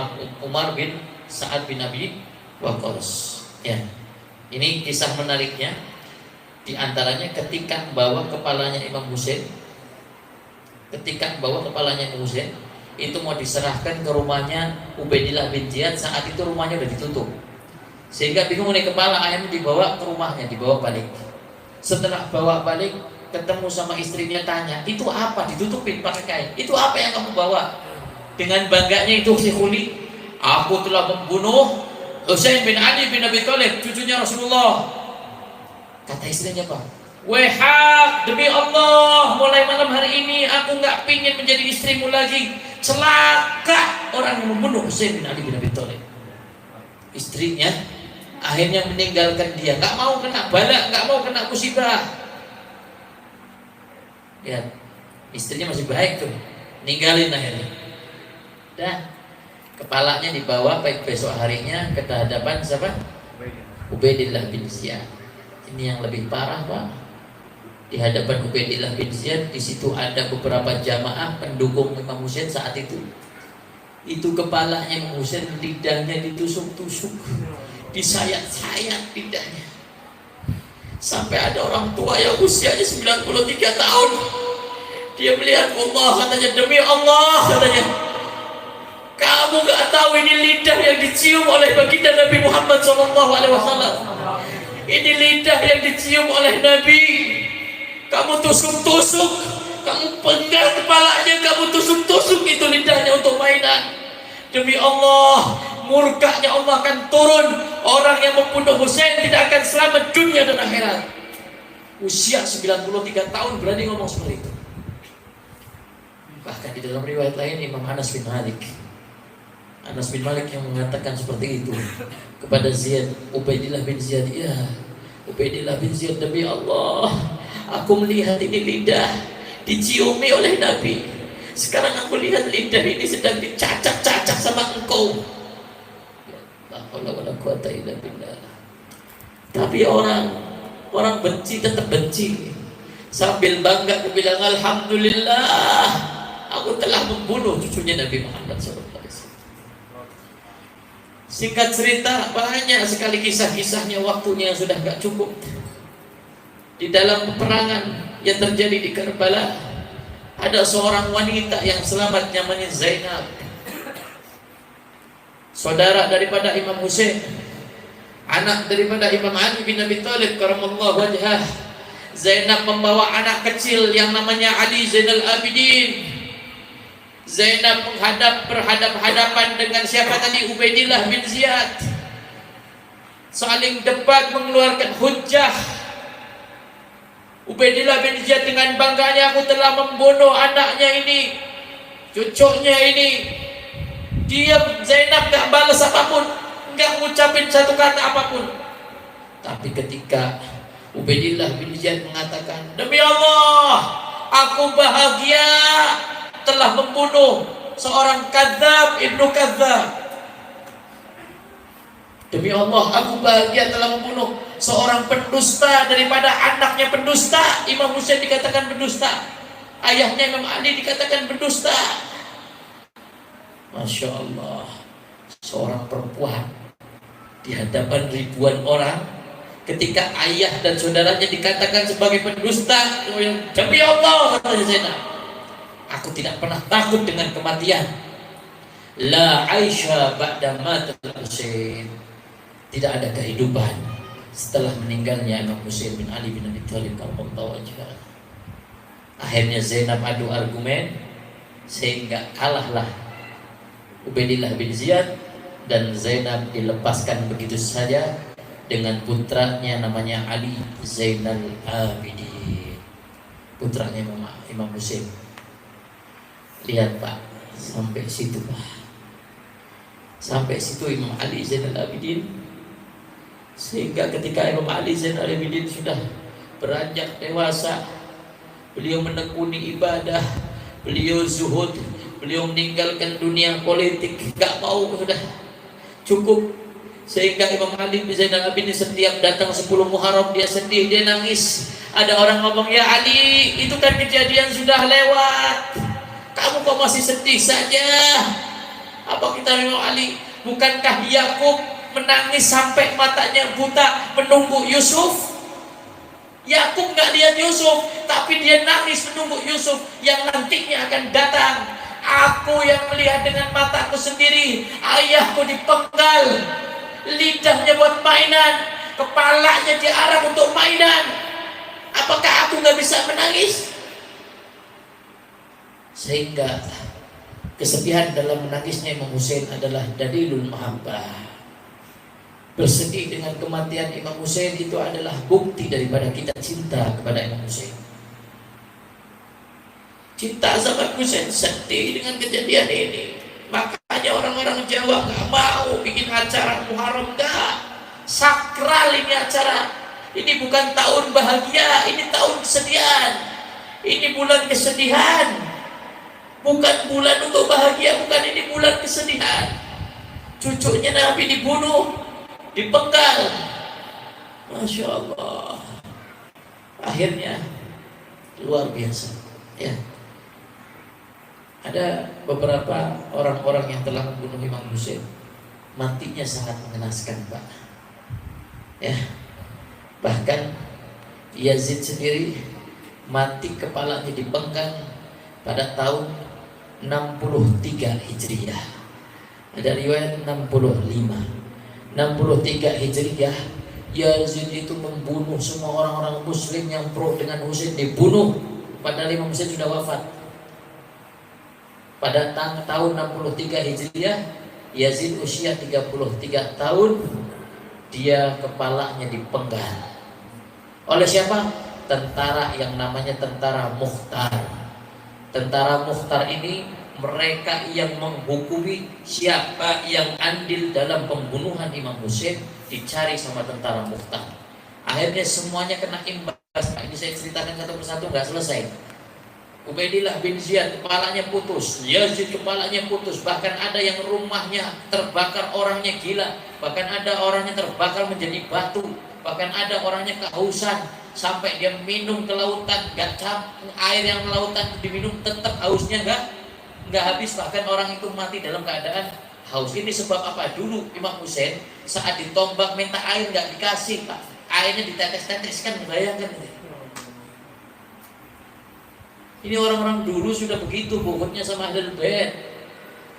Umar bin Sa'ad bin Abi Waqqas. Ya. Ini kisah menariknya. Di antaranya ketika bawa kepalanya Imam Husain, itu mau diserahkan ke rumahnya Ubaidillah bin Ziyad. Saat itu rumahnya udah ditutup, sehingga bingung nih kepala, akhirnya dibawa ke rumahnya, dibawa balik. Setelah bawa balik, ketemu sama istrinya, tanya, itu apa? Ditutupin pakai kain. Itu apa yang kamu bawa? Dengan bangganya itu si Khuli, aku telah membunuh Husain bin Ali bin Abi Thalib, cucunya Rasulullah. Kata istrinya, Pak, wehak, demi Allah, mulai malam hari ini aku nggak pingin menjadi istrimu lagi. Celaka orang yang membunuh Husain bin Ali bin Abi Thalib. Istrinya akhirnya meninggalkan dia, nggak mau kena bala, nggak mau kena musibah. Ya, istrinya masih baik tuh, ninggalin akhirnya. Dah, kepalanya dibawa baik besok harinya ke hadapan siapa? Ubaidillah bin Ziyad. Ini yang lebih parah, Pak. Di hadapan Ubaidillah bin Ziyad, di situ ada beberapa jamaah pendukung Imam Husain saat itu. Itu kepalanya Imam Husain, lidahnya ditusuk-tusuk, disayat-sayat lidahnya. Sampai ada orang tua yang usianya 93 tahun. Dia melihat Allah, katanya, demi Allah, katanya, Kamu gak tahu ini lidah yang dicium oleh baginda Nabi Muhammad SAW. Ini lidah yang dicium oleh Nabi. Kamu tusuk-tusuk, kamu penggal kepalanya, kamu tusuk-tusuk, itu lidahnya untuk mainan. Demi Allah, murkanya Allah akan turun. Orang yang membunuh Husain tidak akan selamat dunia dan akhirat. Usia 93 tahun berani ngomong seperti itu. Bahkan di dalam riwayat lain Imam Anas bin Malik yang mengatakan seperti itu kepada Ziyad, Ubaidillah bin Ziyad, ya Ubaidillah bin Ziyad, demi Allah, aku melihat ini lidah diciumi oleh Nabi. Sekarang aku lihat lidah ini sedang dicacak-cacak sama engkau. Tapi orang benci tetap benci. Sambil bangga aku bilang, alhamdulillah, aku telah membunuh cucunya Nabi Muhammad SAW. Singkat cerita, banyak sekali kisah-kisahnya, waktunya sudah gak cukup. Di dalam peperangan yang terjadi di Karbala, ada seorang wanita yang selamat, namanya Zainab, saudara daripada Imam Husain, anak daripada Imam Ali bin Abi Thalib karamallahu wajhah. Zainab membawa anak kecil yang namanya Ali Zainal Abidin. Zainab berhadap-hadapan dengan siapa tadi? Ubaidillah bin Ziyad. Saling debat, mengeluarkan hujjah. Ubaidillah bin Ziyad dengan bangganya, aku telah membunuh anaknya ini, cucunya ini. Diam, Zainab gak balas apapun, gak ngucapin satu kata apapun. Tapi ketika Ubaidillah bin Ziyad mengatakan, demi Allah, aku bahagia telah membunuh seorang kadzab, ibnu kadzab. Demi Allah, aku bahagia telah membunuh seorang pendusta daripada anaknya pendusta. Imam Husain dikatakan pendusta, ayahnya Imam Ali dikatakan pendusta. Masya Allah, seorang perempuan di hadapan ribuan orang, ketika ayah dan saudaranya dikatakan sebagai pendusta, demi Allah, katanya Zainab, aku tidak pernah takut dengan kematian. La aisha ba'da matal Husain. Tidak ada kehidupan setelah meninggalnya Imam Husain bin Ali bin Abi Thalib karamallahu wajhah. Akhirnya Zainab adu argumen sehingga kalahlah Ubaidillah bin Ziyad, dan Zainab dilepaskan begitu saja dengan putranya namanya Ali Zainal Abidin, putranya Imam Husain. Lihat Pak, sampai situ Pak, sampai situ Imam Ali Zainal Abidin. Sehingga ketika Imam Ali Zainal Abidin sudah beranjak dewasa, beliau menekuni ibadah, beliau zuhud, beliau meninggalkan dunia politik, gak mau, sudah cukup. Sehingga Imam Ali Zainal Abidin setiap datang 10 Muharram dia sedih, dia nangis. Ada orang ngomong, ya Ali, itu kan kejadian sudah lewat, kamu kok masih sedih saja? Apa kita Imam Ali? Bukankah Yakub menangis sampai matanya buta menunggu Yusuf? Yakub gak lihat Yusuf, tapi dia nangis menunggu Yusuf yang nantinya akan datang. Aku yang melihat dengan mataku sendiri, ayahku dipenggal, lidahnya buat mainan, kepalanya diarah untuk mainan. Apakah aku gak bisa menangis? Sehingga kesedihan dalam menangisnya Imam Husain adalah dalilul mahabbah. Bersedih dengan kematian Imam Husain itu adalah bukti daripada kita cinta kepada Imam Husain. Cinta sama Husain, sedih dengan kejadian ini. Makanya orang-orang Jawa gak mau bikin acara Muharram, gak. Sakral ini acara. Ini bukan tahun bahagia, ini tahun kesedihan. Ini bulan kesedihan, bukan bulan untuk bahagia, bukan, ini bulan kesedihan. Cucunya Nabi dibunuh, dipenggal. Masya Allah. Akhirnya luar biasa ya. Ada beberapa orang-orang yang telah membunuh Imam Husain, matinya sangat mengenaskan Pak ya. Bahkan Yazid sendiri mati kepalanya dipenggal pada tahun 63 Hijriah. Ada riwayat 65. 63 Hijriyah, Yazid itu membunuh semua orang-orang muslim yang pro dengan Husain, dibunuh padahal Imam Husain sudah wafat. Pada tahun 63 Hijriah, Yazid usia 33 tahun, dia kepalanya dipenggal. Oleh siapa? Tentara yang namanya tentara Mukhtar. Tentara Mukhtar ini mereka yang menghukumi siapa yang andil dalam pembunuhan Imam Husain, dicari sama tentara Mukhtar. Akhirnya semuanya kena imbas. Ini saya ceritakan satu persatu, nggak selesai. Ubaidillah bin Ziyad kepalanya putus, Yazid kepalanya putus, bahkan ada yang rumahnya terbakar, orangnya gila, bahkan ada orangnya terbakar menjadi batu, bahkan ada orangnya kehausan sampai dia minum ke lautan, air yang lautan diminum tetap hausnya nggak habis, bahkan orang itu mati dalam keadaan haus. Ini sebab apa? Dulu Imam Husain saat ditombak minta air nggak dikasih, Pak. Airnya ditetes-teteskan, bayangkan. Ini orang-orang dulu sudah begitu bobotnya sama Ahlul Bait.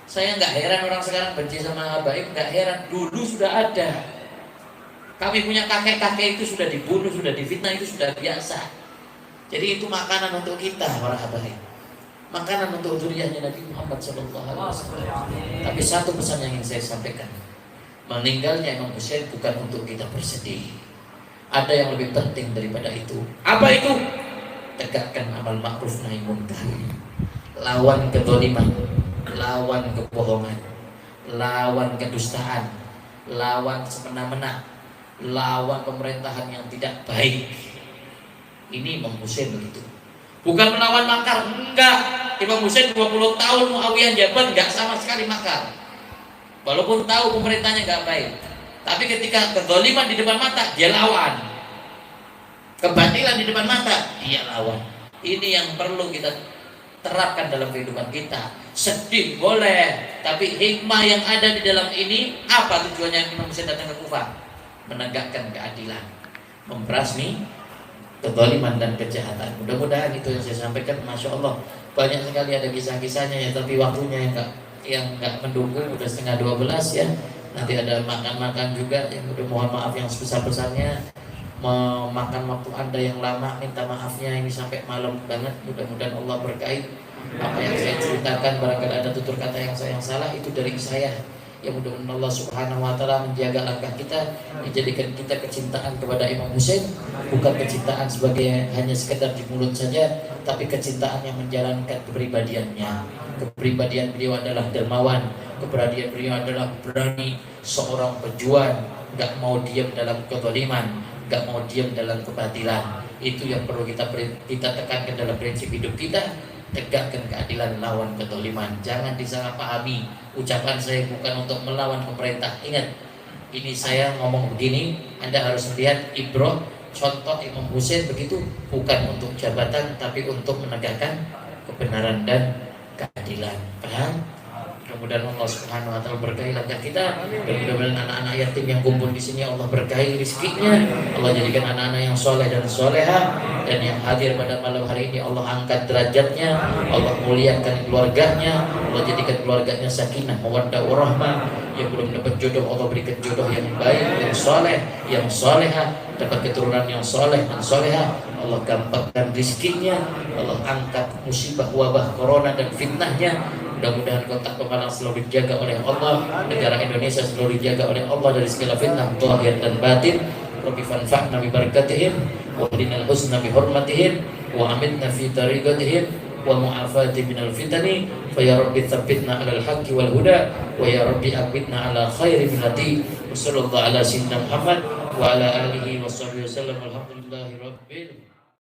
Saya nggak heran orang sekarang benci sama Habaib, nggak heran. Dulu sudah ada. Kami punya kakek-kakek itu sudah dibunuh, sudah difitnah, itu sudah biasa. Jadi itu makanan untuk kita para Habaib, makanan untuk zuriyahnya Nabi Muhammad SAW. Tapi satu pesan yang ingin saya sampaikan, meninggalnya Imam Husain bukan untuk kita bersedih. Ada yang lebih penting daripada itu. Apa itu? Tegakkan amal ma'ruf nahi munkar, lawan kedzaliman, lawan kebohongan, lawan kedustaan, lawan semena-mena, lawan pemerintahan yang tidak baik. Ini Imam Husain begitu. Bukan melawan makar, enggak. Imam Husain 20 tahun Muawiyah jabat, enggak sama sekali makar. Walaupun tahu pemerintahnya enggak baik, tapi ketika kedzaliman di depan mata, dia lawan. Kebatilan di depan mata, dia lawan. Ini yang perlu kita terapkan dalam kehidupan kita. Sedih boleh, tapi hikmah yang ada di dalam ini, apa tujuannya Imam Husain datang ke Kufah? Menegakkan keadilan, memberasmi kezaliman dan kejahatan. Mudah-mudahan itu yang saya sampaikan. Masya Allah, banyak sekali ada kisah-kisahnya ya, tapi waktunya yang nggak mendukung. Udah 11:30 ya. Nanti ada makan-makan juga. Yang udah mohon maaf yang sebesar-besarnya. Memakan waktu Anda yang lama, minta maafnya ini sampai malam banget. Mudah-mudahan Allah berkahi. Apa yang saya ceritakan barangkali ada tutur kata yang salah, itu dari saya. Ya mudah-mudahan Allah Subhanahu wa taala menjaga langkah kita, menjadikan kita kecintaan kepada Imam Husain bukan kecintaan sebagai hanya sekedar di mulut saja, tapi kecintaan yang menjalankan kepribadiannya. Kepribadian beliau adalah dermawan, kepribadian beliau adalah berani, seorang pejuang, enggak mau diam dalam kezaliman, enggak mau diam dalam kebatilan. Itu yang perlu kita tekankan dalam prinsip hidup kita. Tegakkan keadilan, lawan kezaliman. Jangan disalah pahami. Ucapan saya bukan untuk melawan pemerintah. Ingat, ini saya ngomong begini, Anda harus melihat ibrah, contoh Imam Husain begitu, bukan untuk jabatan, tapi untuk menegakkan kebenaran dan keadilan. Paham? Mudah-mudahan Allah Subhanahu wa taala berkahi langkah kita, dan mudah-mudahan anak-anak yatim yang kumpul di sini Allah berkahi rezekinya, Allah jadikan anak-anak yang soleh dan soleha, dan yang hadir pada malam hari ini Allah angkat derajatnya, Allah muliakan keluarganya, Allah jadikan keluarganya sakinah, mawaddah warahmah. Yang belum dapat jodoh Allah berikan jodoh yang baik, yang soleh, yang soleha, dapat keturunan yang soleh dan soleha. Allah gampangkan rezekinya, Allah angkat musibah wabah corona dan fitnahnya. Mudah-mudahan kota Pemalang selalu dijaga oleh Allah, negara Indonesia selalu dijaga oleh Allah dari segala fitnah zahir dan batin. Rabbi fanfa'na bi barakatihim wa hdinal husna bi hurmatihim wa amitna fi tariqatihim wa mu'afati minal fitani fa ya rabbi tsabbitna 'alal haqqi wal huda wa ya rabbi aqbitna 'ala khairi millati wa sallallahu ala sayyidina Muhammad wa ala alihi wa sahbihi wasallam. Alhamdulillahi rabbil